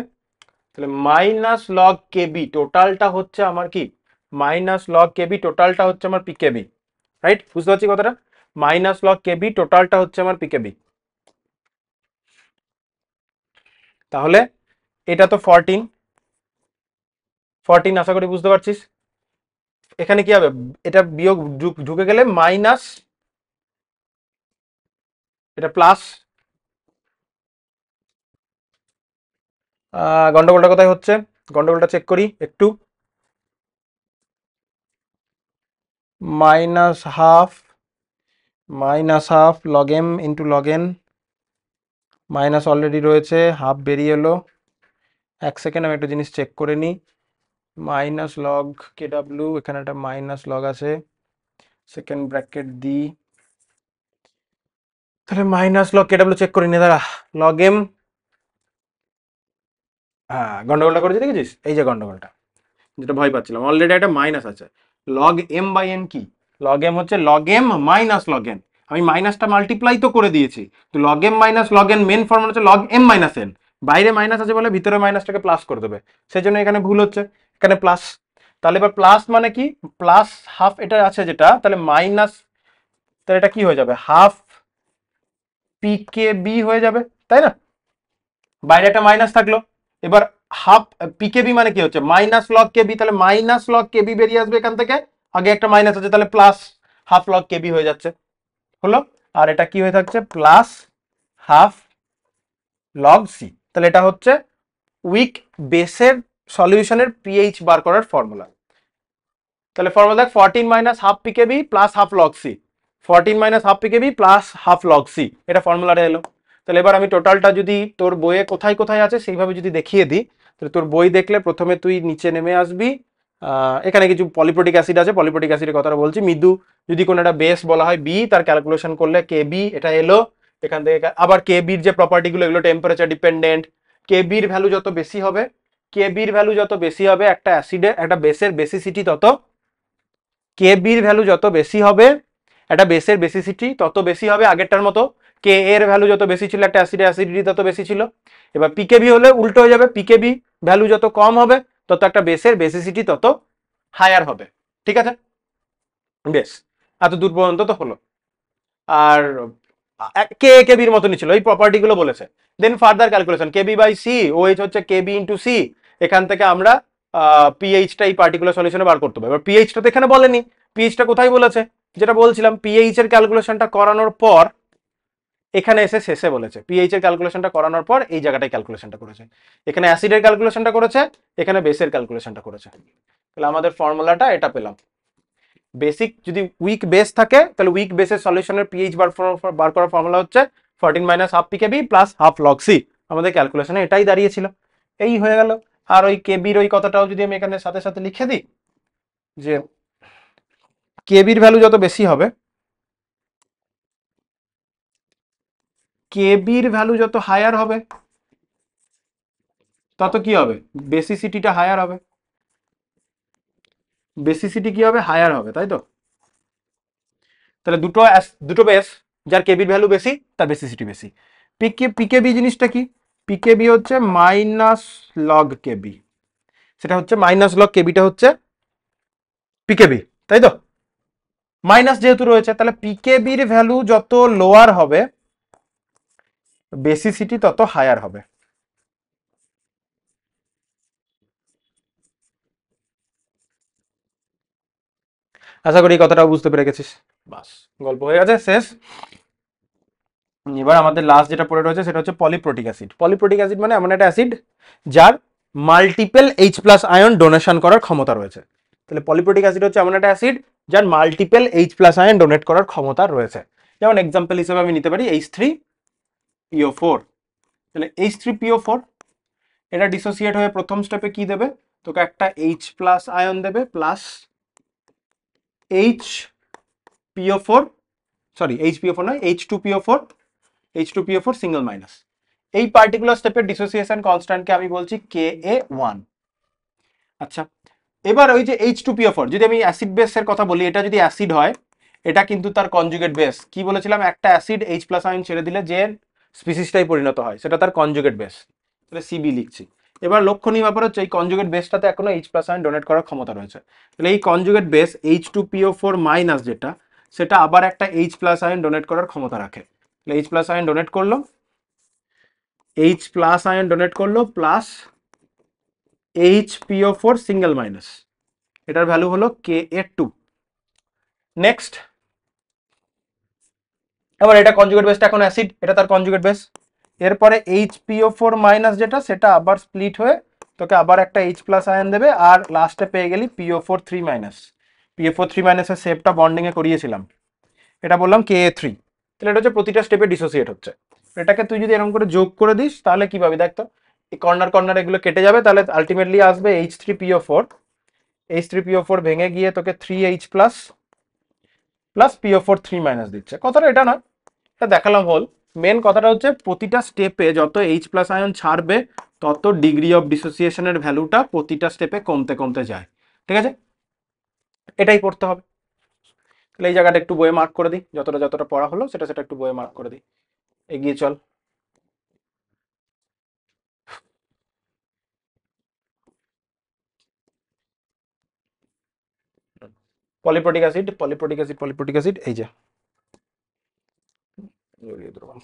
তাহলে মাইনাস লগ কে বি টোটালটা হচ্ছে আমার কি, মাইনাস লগ কে বি টোটালটা হচ্ছে আমার পিকেবি, রাইট? বুঝতে পারছি কথাটা? মাইনাস লগ কে বি টোটালটা হচ্ছে আমার পিকেবি। তাহলে এটা তো 14 14 আশা করি বুঝতে পারছিস। এখানে কি হবে, এটা বিয়োগ ঢুকে গেলে মাইনাস, এটা প্লাস। গন্ডগোলটা কোথায় হচ্ছে, গন্ডগোলটা চেক করি একটু। Minus half log M into log N, minus already রয়েছে, হাফ বেরিয়ে এলো। এক সেকেন্ড আমি একটা জিনিস চেক করে নিই। মাইনাস লগ কে ডাব্লিউ, এখানে একটা মাইনাস লগ আছে, সেকেন্ড ব্র্যাকেট দিই। তাহলে minus log K W check করে নি, দাঁড়া। লগ এম, হ্যাঁ গন্ডগোলটা করেছি দেখেছিস, এই যে গন্ডগোলটা যেটা ভয় পাচ্ছিলাম, অলরেডি একটা মাইনাস আছে। লগ এম বাই এন কি, লগ এম হচ্ছে log M minus log N. আমি মাইনাসটা মাল্টিপ্লাই তো করে দিয়েছি, তো log M minus log N main formula হচ্ছে লগ এম মাইনাস এন। বাইরে মাইনাস আছে বলে ভিতরে মাইনাসটাকে প্লাস করে দেবে, সেই জন্য এখানে ভুল হচ্ছে, এখানে প্লাস। তাহলে এবার প্লাস মানে কি, প্লাস হাফ এটা আছে যেটা, তাহলে মাইনাস, তাহলে এটা কি হয়ে যাবে, হাফ পি কে বি হয়ে যাবে, তাই না? বাইরে একটা মাইনাস থাকলো, এবার হাফ পিকেবি মানে কি হচ্ছে মাইনাস লগ কেবি, তাহলে মাইনাস লগ কেবি বেরিয়ে আসবে এখান থেকে, আগে একটা মাইনাস আছে, তাহলে প্লাস হাফ লগ কেবি হয়ে যাচ্ছে, হলো। আর এটা কি হয়ে থাকছে, প্লাস হাফ লগ সি। তাহলে এটা হচ্ছে উইক বেসের সলিউশনের পিএইচ বার করার ফর্মুলা। তাহলে ফর্মুলা দেখ 14 minus half pKb plus half log C, 14 minus half pKb plus half log C, এটা ফর্মুলাটা এলো। তাহলে এবার আমি টোটালটা যদি তোর বইয়ে কোথায় কোথায় আছে সেইভাবে যদি দেখিয়ে দিই, তাহলে তোর বই দেখলে প্রথমে তুই নিচে নেমে আসবি, এখানে কিছু পলিপ্রোটিক অ্যাসিড আছে, পলিপ্রোটিক অ্যাসিডের কথাটা বলছি। মৃদু যদি কোনো একটা বেস বলা হয় বি, তার ক্যালকুলেশন করলে কে বি এটা এলো। এখান থেকে আবার কে বির যে প্রপার্টিগুলো এগুলো টেম্পারেচার ডিপেন্ডেন্ট। কে বির ভ্যালু যত বেশি হবে, কে বির ভ্যালু যত বেশি হবে একটা অ্যাসিডের একটা বেসের বেসিসিটি তত, কে বির ভ্যালু যত বেশি হবে একটা বেসের বেসিসিটি তত বেশি হবে, আগেরটার মতো কে এর ভ্যালু যত বেশি ছিল একটা অ্যাসিডের অ্যাসিডিটি তত বেশি ছিল। এবার পিকেবি হলে উল্টো হয়ে যাবে, পিকেবি ভ্যালু যত কম হবে তত একটা বেসের বেসিসিটি তত হায়ার হবে। ঠিক আছে, বেশ এত দূর পর্যন্ত তো হলো। আর কে কেবির মতনই ছিল, এই প্রপার্টি গুলো বলেছে। Then further calculation Kb by C, OH হচ্ছে কেবি ইন্টু সি, এখান থেকে আমরা পিএইচটা এই পার্টিকুলার সলিউশনে বার করতে হবে। এবার পিএইচটা তো এখানে বলেনি, পিএইচটা কোথায় বলেছে, যেটা বলছিলাম পিএইচ এর ক্যালকুলেশনটা করানোর পর এখানে এসে শেষে বলেছে, পিএইচ এর ক্যালকুলেশনটা করানোর পর এই জায়গাটায় ক্যালকুলেশনটা করেছে, এখানে অ্যাসিডের ক্যালকুলেশনটা করেছে, এখানে বেসের ক্যালকুলেশনটা করেছে। তাহলে আমাদের ফর্মুলাটা এটা পেলাম। বেসিক যদি উইক বেস থাকে তাহলে উইক বেসের সলিউশনের পিএইচ বার করার ফর্মুলা হচ্ছে 14 minus half pKb plus half log C. আমাদের ক্যালকুলেশনে এটাই দাঁড়িয়েছিল, এই হয়ে গেল। আর ওই কেবির ওই কথাটাও যদি আমি এখানে সাথে সাথে লিখে দিই যে কেবির ভ্যালু যত বেশি হবে, কেবির ভ্যালু যত হায়ার হবে তত কি হবে, বেসিসিটিটা হায়ার হবে, বেসিসিটি কি হবে, হায়ার হবে, তাই তো। তাহলে দুটো বেস যার কেবির ভ্যালু বেশি তার বেসিসিটি বেশি। পিকেবি জিনিসটা কি, পিকেবি হচ্ছে মাইনাস লগ কেবি, সেটা হচ্ছে মাইনাস লগ কেবিটা হচ্ছে পিকেবি, তাই তো। মাইনাস যেহেতু রয়েছে তাহলে পিকেবির ভ্যালু যত লোয়ার হবে বেসিসিটি তত হায়ার হবে। আশা করি এই কথাটা বুঝতে পেরে গেছিস। বাস, গল্প হয়ে গেছে, শেষ। এবার আমাদের লাস্ট যেটা পড়ে রয়েছে সেটা হচ্ছে পলিপ্রোটিক অ্যাসিড। পলিপ্রোটিক অ্যাসিড মানে এমন একটা অ্যাসিড যার multiple H plus ion donation করার ক্ষমতা রয়েছে। তাহলে পলিপ্রোটিক অ্যাসিড হচ্ছে এমন একটা অ্যাসিড যার multiple H plus ion donate করার ক্ষমতা রয়েছে। যেমন এক্সাম্পল হিসেবে আমি নিতে পারি H3PO4। তাহলে H3PO4 এটা ডিসোসিয়েট হয়ে প্রথম স্টেপে কি দেবে, তোকে একটা এইচ প্লাস আয়ন দেবে প্লাস HPO4, সরি HPO4 নয় H2PO4, H2PO4 সিঙ্গেল মাইনাস। এই পার্টিকুলার স্টেপের ডিসোসিয়েশন কনস্ট্যান্টকে আমি বলছি Ka1। আচ্ছা, এবার ওই যে H2PO4 যদি আমি অ্যাসিড বেসের কথা বলি, এটা যদি অ্যাসিড হয় এটা কিন্তু তার কনজুগেট বেস, কি বলেছিলাম, একটা অ্যাসিড H প্লাস আয়ন ছেড়ে দিলে যে স্পিসিসটাই পরিণত হয় সেটা তার কনজুগেট বেস, তাহলে সিবি লিখছি। এবার লক্ষণীয় ব্যাপার হচ্ছে এই কনজুগেট বেসটাতে এখনো H প্লাস আয়ন ডোনেট করার ক্ষমতা রয়েছে। তাহলে এই কনজুগেট বেস H2PO4 মাইনাস যেটা, সেটা আবার একটা H প্লাস আয়ন ডোনেট করার ক্ষমতা রাখে। তাহলে H প্লাস আয়ন ডোনেট করলো, H প্লাস আয়ন ডোনেট করলো প্লাস HPO4 সিঙ্গেল মাইনাস, এটার ভ্যালু হলো Ka2। নেক্সট, এবার এটা কনজুগেট বেসটা এখন অ্যাসিড, এটা তার কনজুগেট বেস। এরপরে HPO4 মাইনাস যেটা সেটা আবার স্প্লিট হয়ে তোকে আবার একটা H প্লাস আয়ন দেবে, আর লাস্টে পেয়ে গেলি PO4 3 মাইনাস। PO4 3 মাইনাসের শেপটা বন্ডিং এ করিয়েছিলাম, এটা বললাম Ka3। তাহলে এটা হচ্ছে প্রতিটা স্টেপে ডিসোসিয়েট হচ্ছে। এটাকে তুই যদি এরকম করে যোগ করে দিস তাহলে কি পাবি দেখ তো, এই কর্নার কর্নার এগুলো কেটে যাবে, তাহলে আলটিমেটলি আসবে H3PO4, H3PO4 ভেঙে গিয়ে তোকে 3H plus plus PO4 3 minus দিচ্ছে। কথাটা এটা নয়, এটা দেখালাম হোল। মেন কথাটা হচ্ছে প্রতিটা স্টেপে যত H প্লাস আয়ন ছাড়বে তত ডিগ্রি অফ ডিসোসিয়েশনের ভ্যালুটা প্রতিটা স্টেপে কমতে কমতে যায়। ঠিক আছে, এটাই পড়তে হবে। তাহলে এই জায়গাটা একটু বইয়ে মার্ক করে দিই, যতটা যতটা পড়া হলো সেটা সেটা একটু বইয়ে মার্ক করে দিই। এগিয়ে চল। পলিপ্রোটিক অ্যাসিড, পলিপ্রোটিক অ্যাসিড, পলিপ্রোটিক অ্যাসিড, এই যে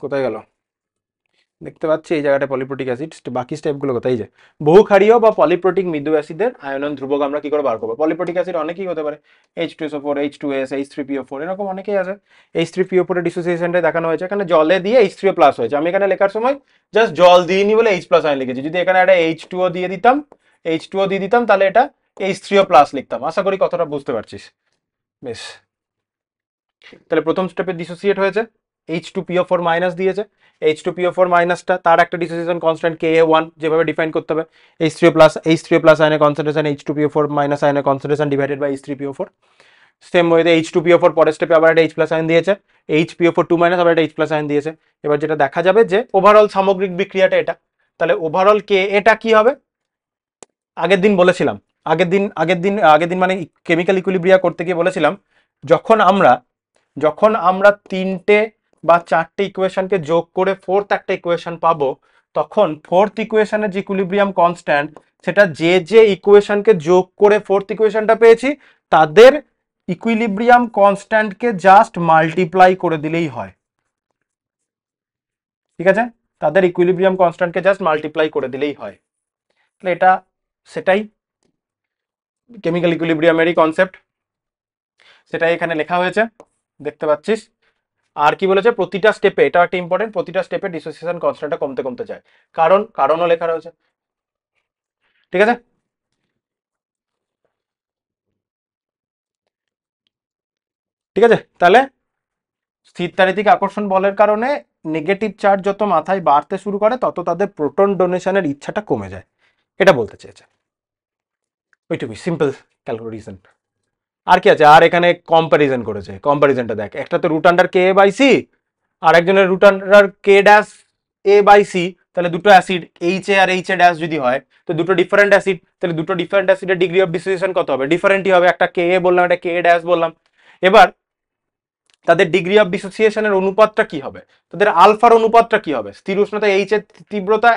কোথায় গেল, দেখতে পাচ্ছি এই জায়গাটা পলিপ্রোটিক অ্যাসিড। বাকি স্টেপগুলো কোথায়, এই যে বহু ক্ষারীয় বা পলিপ্রোটিক মৃদু অ্যাসিডের আয়নন ধ্রুবক আমরা কি করে বার করবো। পলিপ্রোটিক অ্যাসিড অনেকেই হতে পারে, H2SO4, H2S, H3PO4, এরকম অনেকেই আছে। H3PO4 এর ডিসোসিয়েশনটা দেখানো হয়েছে, এখানে জলে দিয়ে H3O প্লাস হয়েছে। আমি এখানে লেখার সময় জাস্ট জল দিইনি বলে H প্লাস আয়ন লিখেছি, যদি এখানে একটা H2O দিয়ে দিতাম, H2O দিয়ে দিতাম তাহলে এটা H3O প্লাস লিখতাম। আশা করি কথাটা বুঝতে পারছিস। বেশ, তাহলে প্রথম স্টেপে ডিসোসিয়েট হয়েছে, H2PO4 মাইনাস দিয়েছে, H2PO4 মাইনাসটা তার একটা ডিসোসিয়েশন কনস্ট্যান্ট Ka1 যেভাবে ডিফাইন করতে হবে, H3O প্লাস আয়নের কনসেন্ট্রেশন H2PO4 মাইনাস আয়নের concentration divided by H3PO4। Same ওয়েতে H2PO4 পরের স্টেপে আবার একটা H প্লাস আয়ন দিয়েছে, HPO4 2 মাইনাস আবার একটা H প্লাস আয়ন দিয়েছে। এবার যেটা দেখা যাবে যে ওভারঅল সামগ্রিক বিক্রিয়াটা এটা, তাহলে ওভারঅল কে এটা কি হবে, আগের দিন বলেছিলাম, আগের দিন মানে কেমিক্যাল ইকুইলিব্রিয়া করতে গিয়ে বলেছিলাম, যখন আমরা তিনটে বা চারটে ইকুয়েশনকে যোগ করে ফোর্থ একটা ইকুয়েশন পাবো, তখন ফোর্থ ইকুয়েশনের যে ইকুইলিব্রিয়াম কনস্ট্যান্ট, সেটা যে ইকুয়েশনকে যোগ করে ফোর্থ ইকুয়েশনটা পেয়েছি তাদের ইকুইলিব্রিয়াম কনস্ট্যান্টকে জাস্ট মাল্টিপ্লাই করে দিলেই হয়। ঠিক আছে, তাদের ইকুইলিব্রিয়াম কনস্ট্যান্টকে জাস্ট মাল্টিপ্লাই করে দিলেই হয়। তাহলে এটা সেটাই কেমিক্যাল ইকুইলিব্রিয়ামেরই কনসেপ্ট, সেটাই এখানে লেখা হয়েছে, দেখতে পাচ্ছিস। আর কি বলেছে, প্রতিটা স্টেপে, এটা একটা ইম্পর্টেন্ট, প্রতিটা স্টেপে ডিসোসিয়েশন কনস্ট্যান্টটা কমতে কমতে যায়, কারণও লেখা রয়েছে। ঠিক আছে, ঠিক আছে। তাহলে স্থিরতারিতিক আকর্ষণ বলের কারণে নেগেটিভ চার্জ যত মাথায় বাড়তে শুরু করে তত তাদের প্রোটন ডোনেশনের ইচ্ছাটা কমে যায়, এটা বলতে চেয়েছে। ওইটুকুই, সিম্পল ক্যালকুলেশন। আর কি আছে, আর এখানে কম্পারিজন করেছে, কম্পারিজনটা দেখ, একটা তো root under K by C, আর একজনের root under K dash A by C. তাহলে দুটো অ্যাসিড এইচ এ আর এইচ এ ড্যাশ যদি হয়, তো দুটো ডিফারেন্ট অ্যাসিড, তাহলে দুটো ডিফারেন্ট অ্যাসিডের ডিগ্রি অফ ডিসোসিয়েশন কত হবে, ডিফারেন্টই হবে, একটা কে এ বললাম, একটা কে এ ড্যাশ বললাম। এবার তাদের ডিগ্রি অফ ডিসোসিয়েশনের অনুপাতটা কি হবে, তাদের আলফার অনুপাতটা কি হবে, স্থির উষ্ণতায় এইচ এর তীব্রতা,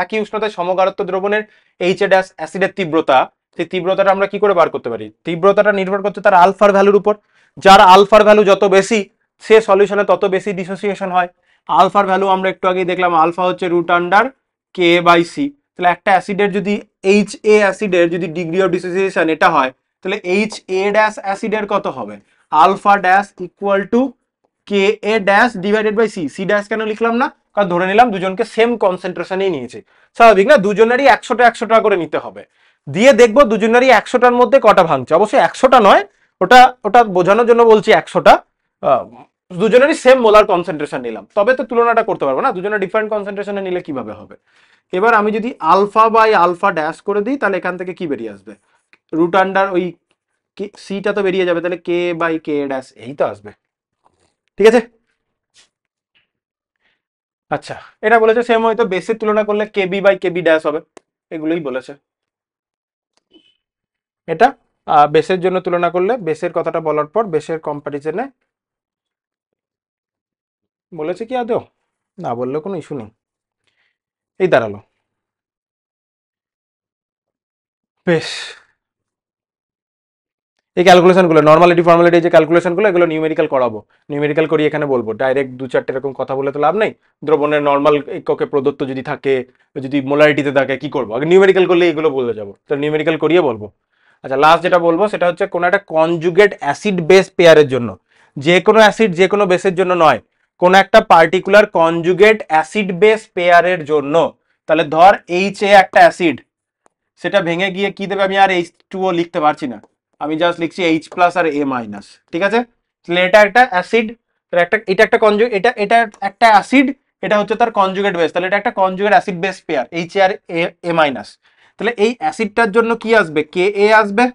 একই উষ্ণতায় সমগারত্ব দ্রবণের এইচ এ ড্যাশ অ্যাসিডের তীব্রতা, সেই তীব্রতাটা আমরা কি করে বার করতে পারি, তীব্রতাটা নির্ভর করছে তার আলফার ভ্যালুর উপর, যার আলফার ভ্যালু যত বেশি সে সলিউশনে তত বেশি ডিসোসিয়েশন হয়। আলফার ভ্যালু আমরা একটু আগেই দেখলাম, আলফা হচ্ছে root under K by C. তাহলে একটা অ্যাসিডের যদি এইচ এ অ্যাসিডের যদি ডিগ্রি অফ ডিসোসিয়েশন এটা হয়, তাহলে এইচ এ ড্যাশ অ্যাসিডের কত হবে, alpha dash equal to K A dash divided by C. C dash কেন লিখলাম না, কারণ ধরে নিলাম দুজনকে সেম কনসেন্ট্রেশনেই নিয়েছে, স্বাভাবিক না, দুজনেরই 100টা করে নিতে হবে, দিয়ে দেখবো দুজনেরই 100টার মধ্যে কটা ভাঙছে, অবশ্যই 100টা নয়, ওটা ওটা বোঝানোর জন্য বলছি 100টা, দুজনেরই সেম মোলার কনসেন্ট্রেশন নিলাম, তবে তো তুলনাটা করতে পারবো না, দুজনের ডিফারেন্ট কনসেন্ট্রেশনে নিলে কিভাবে হবে। এবার আমি যদি আলফা বাই আলফা ড্যাশ করে দিই, তাহলে এখান থেকে কি বেরিয়ে আসবে, রুট আন্ডার ওই সিটা তো বেরিয়ে যাবে, তাহলে কে বাই কে ড্যাশ এই তো আসবে। ঠিক আছে, আচ্ছা, এটা বলেছে সেম হয়তো বেসের তুলনা করলে কেবি বাই কেবি ড্যাশ হবে, এগুলোই বলেছে। এটা বেসের জন্য তুলনা করলে, বেসের কথাটা বলার পর বেসের কম্পারিজনে বলেছে কি আদৌ, না বললে কোনো ইস্যু নেই, এই দাঁড়ালো। বেশ, এই ক্যালকুলেশনগুলো নর্মালিটি ফর্মালিটি যে ক্যালকুলেশনগুলো, এগুলো নিউমেরিক্যাল করাবো, নিউমেরিক্যাল করি এখানে বলবো, ডাইরেক্ট দু চারটে এরকম কথা বলে তো লাভ নেই। দ্রবণের নর্মাল এককে প্রদত্ত যদি থাকে, যদি মোলারিটিতে থাকে কি করবো, আগে নিউমেরিক্যাল করলে এগুলো বলে যাবো, তো নিউমেরিক্যাল করিয়ে বলবো। আচ্ছা, লাস্ট যেটা বলবো সেটা হচ্ছে কোনো একটা কনজুগেট অ্যাসিড বেস পেয়ারের জন্য, যে কোনো অ্যাসিড যে কোনো বেসের জন্য নয়, কোন একটা পার্টিকুলার কনজুগেট অ্যাসিড বেস পেয়ারের জন্য, তাহলে ধর এইচ এ একটা অ্যাসিড, সেটা ভেঙে গিয়ে কি দেবে, আমি আর H2O লিখতে পারছি না, আমি জাস্ট লিখছি H প্লাস আর A মাইনাস। ঠিক আছে, তাহলে এটা একটা অ্যাসিড, এটা একটা কনজুগেট, এটা একটা অ্যাসিড, এটা হচ্ছে তার কনজুগেট বেস, তাহলে এটা একটা conjugate acid base pair H আর এ মাইনাস। তাহলে এই অ্যাসিডটার জন্য কি আসবে, কে এ আসবে,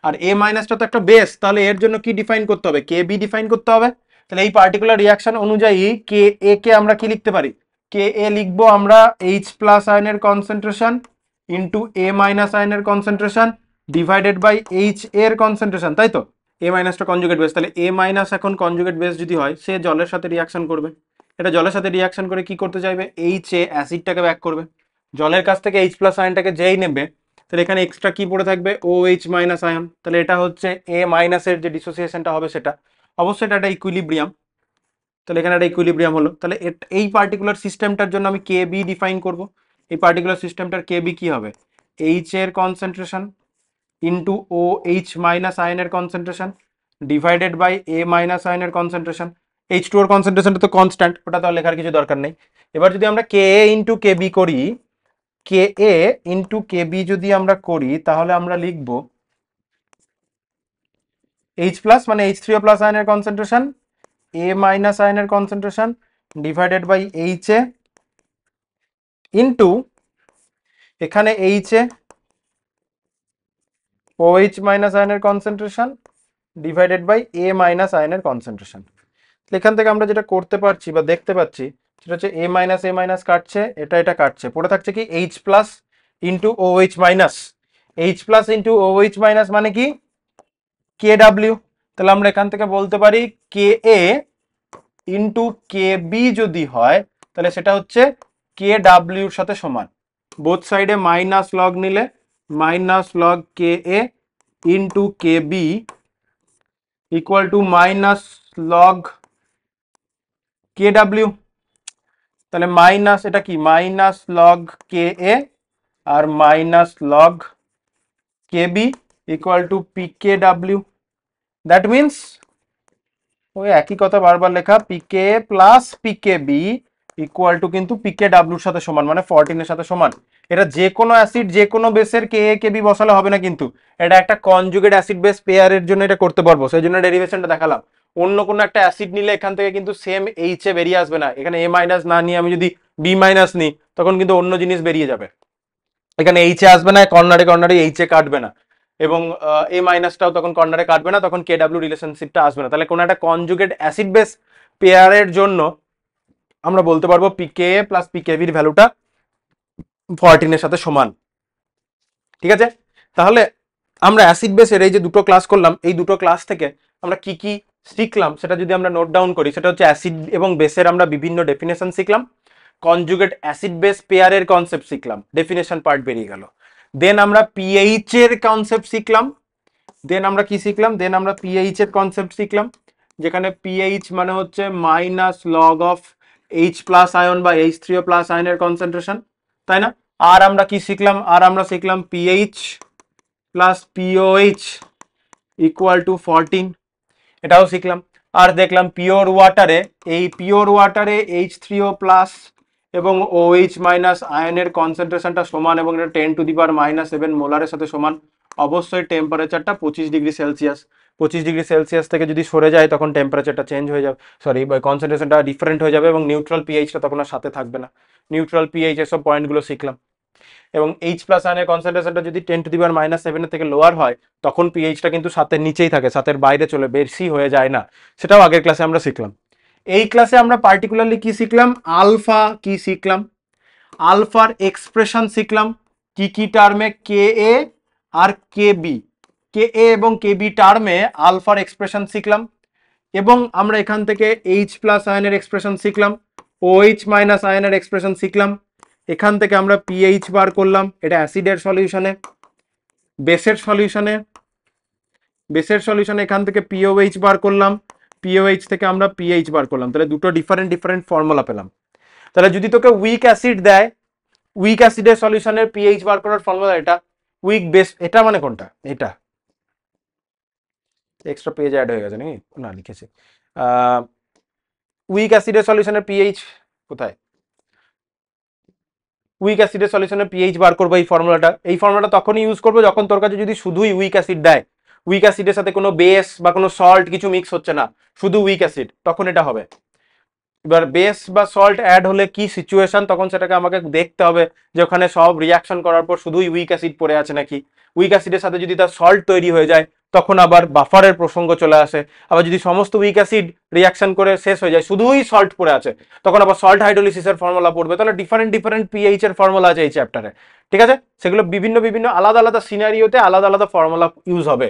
আর এ মাইনাসটা তো একটা বেস, তাহলে এর জন্য কি ডিফাইন করতে হবে, কে বি ডিফাইন করতে হবে। তাহলে এই পার্টিকুলার রিয়াকশন অনুযায়ী কে এ কে আমরা কি লিখতে পারি, কে এ লিখবো আমরা H প্লাস আয়নের কনসেন্ট্রেশন ইন্টু এ মাইনাস আয়নের কনসেন্ট্রেশন ডিভাইডেড বাই এইচ এর কনসেন্ট্রেশন, তাই তো, এ মাইনাসটা কনজুগেট বেস, তাহলে এ মাইনাস এখন কনজুগেট বেস যদি হয়, সে জলের সাথে রিয়াকশন করবে, এটা জলের সাথে রিয়াকশন করে কি করতে চাইবে, এইচ এ অ্যাসিডটাকে ব্যাক করবে, জলের কাছ থেকে H প্লাস আয়নটাকে যেই নেবে, তাহলে এখানে এক্সট্রা কি পড়ে থাকবে, ও এইচ মাইনাস আয়ন, তাহলে এটা হচ্ছে এ মাইনাসের যে ডিসোসিয়েশনটা হবে সেটা, অবশ্যই এটা একটা ইকুইলিব্রিয়াম, তাহলে এখানে একটা ইকুইলিব্রিয়াম হলো, তাহলে এই পার্টিকুলার সিস্টেমটার জন্য আমি কে বি ডিফাইন করব, এই পার্টিকুলার সিস্টেমটার কে বি কি হবে, এইচ এর concentration into O H minus আয়নের concentration divided by A minus আয়নের কনসেন্ট্রেশন, H2 এর কনসেন্ট্রেশনটা তো কনস্ট্যান্ট, ওটা তো লেখার কিছু দরকার নেই। এবার যদি আমরা কে এ ইন্টু কে বি করি, কে এ ইন্টু কে বি যদি আমরা করি তাহলে আমরা লিখব এইচ প্লাস মানে এইচ থ্রি ও প্লাস আয়নের কনসেন্ট্রেশন এ মাইনাস আয়নের concentration divided by H A into এখানে এইচ এ OH মাইনাস আয়নের concentration divided by A minus আয়নের কনসেন্ট্রেশন। এখান থেকে আমরা যেটা করতে পারছি বা দেখতে পাচ্ছি সেটা হচ্ছে এ মাইনাস কাটছে, এটা কাটছে, পড়ে থাকছে কি H plus into OH minus. H plus into OH minus মানে কি কে ডাব্লিউ। তাহলে আমরা এখান থেকে বলতে পারি কে এ ইন্টু কে বি যদি হয় তাহলে সেটা হচ্ছে কে ডাব্লিউর সাথে সমান। বোথ সাইডে মাইনাস লগ নিলে minus log K A into K B equal to minus log K W. তাহলে মাইনাস এটা কি মাইনাস লগ কে এ আর minus log K B equal to P K W. That means ওই একই কথা বারবার লেখা P K plus P K B equal to কিন্তু পিকে ডাব্লিউর সাথে সমান মানে 14 এর সাথে সমান। এটা যে কোনো অ্যাসিড যে কোনো বেসের কে এ কে বি বসালে হবে না, কিন্তু এটা একটা কনজুগেট অ্যাসিড বেস পেয়ারের জন্য এটা করতে পারবো, সেই জন্য ডেরিভেশনটা দেখালাম। অন্য কোনো একটা অ্যাসিড নিলে এখান থেকে কিন্তু সেম এইচ এ বেরিয়ে আসবে না। এখানে এ মাইনাস না নিয়ে আমি যদি বি মাইনাস নিই তখন কিন্তু অন্য জিনিস বেরিয়ে যাবে। এখানে এইচ এ আসবে না, কর্নারে এইচ এ কাটবে না, এবং এ মাইনাসটাও তখন কর্নারে কাটবে না, তখন কে ডাব্লিউ রিলেশনশিপটা আসবে না। তাহলে কোনো একটা কনজুগেট অ্যাসিড বেস পেয়ারের জন্য আমরা বলতে পারবো পিকে প্লাস পিকেবির ভ্যালুটা 14 এর সাথে সমান। ঠিক আছে, তাহলে আমরা অ্যাসিড বেসের এই যে দুটো ক্লাস করলাম, এই দুটো ক্লাস থেকে আমরা কি কি শিখলাম সেটা যদি আমরা নোট ডাউন করি, সেটা হচ্ছে অ্যাসিড এবং বেসের আমরা বিভিন্ন ডেফিনেশন শিখলাম, কনজুগেট অ্যাসিড বেস পেয়ারের কনসেপ্ট শিখলাম, ডেফিনেশন পার্ট বেরিয়ে গেল। দেন আমরা পিএইচ এর কনসেপ্ট শিখলাম, দেন আমরা কি শিখলাম, দেন আমরা পিএইচ এর কনসেপ্ট শিখলাম, যেখানে পিএইচ মানে হচ্ছে minus log of H plus ion বা এইচ থ্রি ও প্লাস আয়নের কনসেন্ট্রেশন, তাই না? আর আমরা কি শিখলাম, আর আমরা শিখলাম pH plus pOH equal to 14, এটাও শিখলাম। আর দেখলাম পিওর ওয়াটারে, এই pure ওয়াটারে H three O plus এবং OH মাইনাস আয়নের কনসেন্ট্রেশনটা সমান এবং এটা 10⁻⁻7 মোলারের সাথে সমান। অবশ্যই টেম্পারেচারটা 25°C। 25°C থেকে যদি সরে যায় তখন টেম্পারেচারটা চেঞ্জ হয়ে যাবে, সরি কনসেন্ট্রেশনটা ডিফারেন্ট হয়ে যাবে এবং নিউট্রাল পিএইচটা তখন আর সাথে থাকবে না। নিউট্রাল পিএইচ এসব পয়েন্টগুলো শিখলাম। এবং এইচ প্লাস আয়নের কনসেন্ট্রেশনটা যদি 10⁻⁷ থেকে লোয়ার হয় তখন পিএইচটা কিন্তু সাতের নিচেই থাকে, সাতের বাইরে চলে বেশি হয়ে যায় না, সেটাও আগের ক্লাসে আমরা শিখলাম। এই ক্লাসে আমরা পার্টিকুলারলি কি শিখলাম, আলফা কি শিখলাম, আলফার এক্সপ্রেশন শিখলাম, কি কি টার্মে কে এ আর কে বি, কে এ এবং কে বি টার্মে আলফার এক্সপ্রেশন শিখলাম। এবং আমরা এখান থেকে এইচ প্লাস আয়নের এক্সপ্রেশন শিখলাম, OH মাইনাস আয়নের এক্সপ্রেশন শিখলাম। এখান থেকে আমরা পিএইচ বার করলাম, এটা অ্যাসিডের সলিউশনে। বেসের সলিউশনে এখান থেকে পিওএইচ বার করলাম, পিওএইচ থেকে আমরা পিএইচ বার করলাম। তাহলে দুটো ডিফারেন্ট ফর্মুলা পেলাম। তাহলে যদি তোকে উইক অ্যাসিড দেয়, উইক অ্যাসিডের সলিউশনের পিএইচ বার করার ফর্মুলা এটা, উইক বেস এটা মানে কোনটা, এটা এক্সট্রা পেজ অ্যাড হয়ে গেছে নাকি, না লিখেছি। উইক অ্যাসিডের সলিউশনের পিএইচ কোথায়, উইক অ্যাসিডের সলিউশনের পিএইচ বার করবো এই ফর্মুলাটা তখনই ইউজ করবো যখন তোর কাছে যদি শুধুই উইক অ্যাসিড দেয়, উইক অ্যাসিডের সাথে কোনো বেস বা কোনো সল্ট কিছু মিক্স হচ্ছে না, শুধু উইক অ্যাসিড, তখন এটা হবে। এবার বেস বা সল্ট অ্যাড হলে কি সিচুয়েশন, তখন সেটাকে আমাকে দেখতে হবে যে ওখানে সব রিয়াকশন করার পর শুধুই উইক অ্যাসিড পড়ে আছে নাকি। উইক অ্যাসিডের সাথে যদি তার সল্ট তৈরি হয়ে যায় তখন আবার বাফারের প্রসঙ্গ চলে আসে। আবার যদি সমস্ত উইক অ্যাসিড রিয়াকশন করে শেষ হয়ে যায় শুধুই সল্ট পড়ে আছে তখন আবার সল্ট হাইড্রোলিসিসের ফর্মুলা পড়বে। তাহলে ডিফারেন্ট পিএইচ এর ফর্মুলা আছে এই চ্যাপ্টারে, ঠিক আছে? সেগুলো বিভিন্ন আলাদা সিনারিওতে আলাদা ফর্মুলা ইউজ হবে।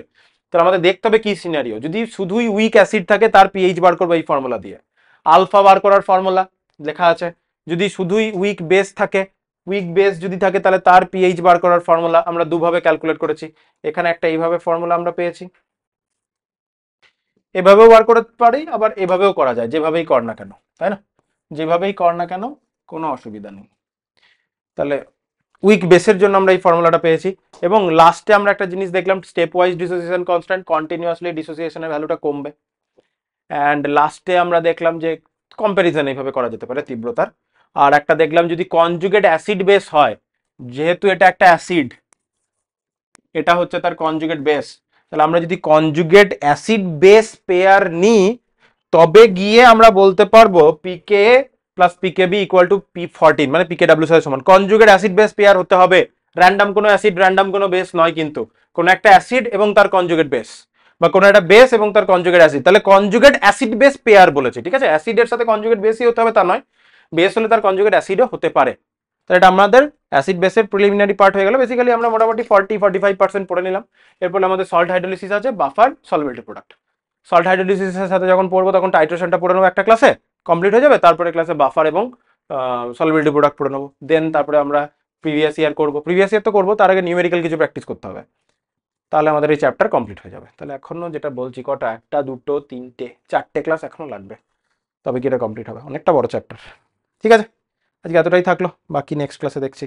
তাহলে আমাদের দেখতে হবে কি সিনারিও, যদি শুধুই উইক অ্যাসিড থাকে তার পিএইচ বার করবে এই ফর্মুলা দিয়ে। আলফা বার করার ফর্মুলা লেখা আছে, যদি শুধুই উইক বেস থাকে, উইক বেস যদি থাকে তাহলে তার পিএইচ বার করার ফর্মুলা আমরা দুভাবে ক্যালকুলেট করেছি। এখানে একটা এইভাবে ফর্মুলা আমরা পেয়েছি, এভাবেও বার করতে পারি আবার এভাবেও করা যায়, যেভাবেই কর না কেন, তাই না? যেভাবেই কর না কেন কোনো অসুবিধা নেই। তাহলে উইক বেসের জন্য আমরা এই ফর্মুলাটা পেয়েছি। এবং লাস্টে আমরা একটা জিনিস দেখলাম, step wise dissociation constant, continuously ডিসোসিয়েশনের ভ্যালুটা কমবে। অ্যান্ড লাস্টে আমরা দেখলাম যে কম্প্যারিজন এইভাবে করা যেতে পারে তীব্রতার। আর একটা দেখলাম যদি কনজুগেট অ্যাসিড বেস হয় যেহেতু এটা একটা অ্যাসিড, এটা হচ্ছে তার কনজুগেট বেস, তাহলে আমরা যদি কনজুগেট অ্যাসিড বেস পেয়ার নিই তবে গিয়ে আমরা বলতে পারবো P K plus P K B equal to P14, মানে পিকেডাব্লিউ সাথে সমান। কনজুগেট অ্যাসিড বেস পেয়ার হতে হবে, র্যান্ডম কোনো অ্যাসিড র্যান্ডম কোনো বেস নয়, কিন্তু কোনো একটা অ্যাসিড এবং তার কনজুগেট বেস, বা কোনো একটা বেস এবং তার কনজুগেট অ্যাসিড, তাহলে কনজুগেট অ্যাসিড বেস পেয়ার বলেছে, ঠিক আছে? অ্যাসিডের সাথে কনজুগেট বেসই হতে হবে তা নয়, বেস হলে তার কনজুগেট অ্যাসিডও হতে পারে। তাহলে এটা আমাদের অ্যাসিড বেসের প্রিলিমিনারি পার্ট হয়ে গেল। বেসিক্যালি আমরা মোটামুটি 40-45% পড়ে নিলাম। এরপর আমাদের সল্ট হাইড্রোলিসিস আছে, বাফার, সলভেন্টি প্রোডাক্ট। সল্ট হাইড্রোলিসিসের সাথে যখন পড়বো তখন টাইট্রেশনটা পড়ে নেবো একটা ক্লাসে, কমপ্লিট হয়ে যাবে। তারপরে ক্লাসে বাফার এবং সলভেন্টি প্রোডাক্ট পড়ে নেবো। দেন তারপরে আমরা প্রিভিয়াস ইয়ার করবো। প্রিভিয়াস ইয়ার তো করবো, তার আগে নিউমেরিক্যাল কিছু প্র্যাকটিস করতে হবে, তাহলে আমাদের এই চ্যাপ্টার কমপ্লিট হয়ে যাবে। তাহলে এখনো যেটা বলছি কটা, একটা, দুটো, তিনটে, চারটে ক্লাস এখনো লাগবে, তবে কি এটা কমপ্লিট হবে। অনেকটা বড় চ্যাপ্টার। ঠিক আছে, আজকে এতটাই থাকলো, বাকি নেক্সট ক্লাসে দেখছি।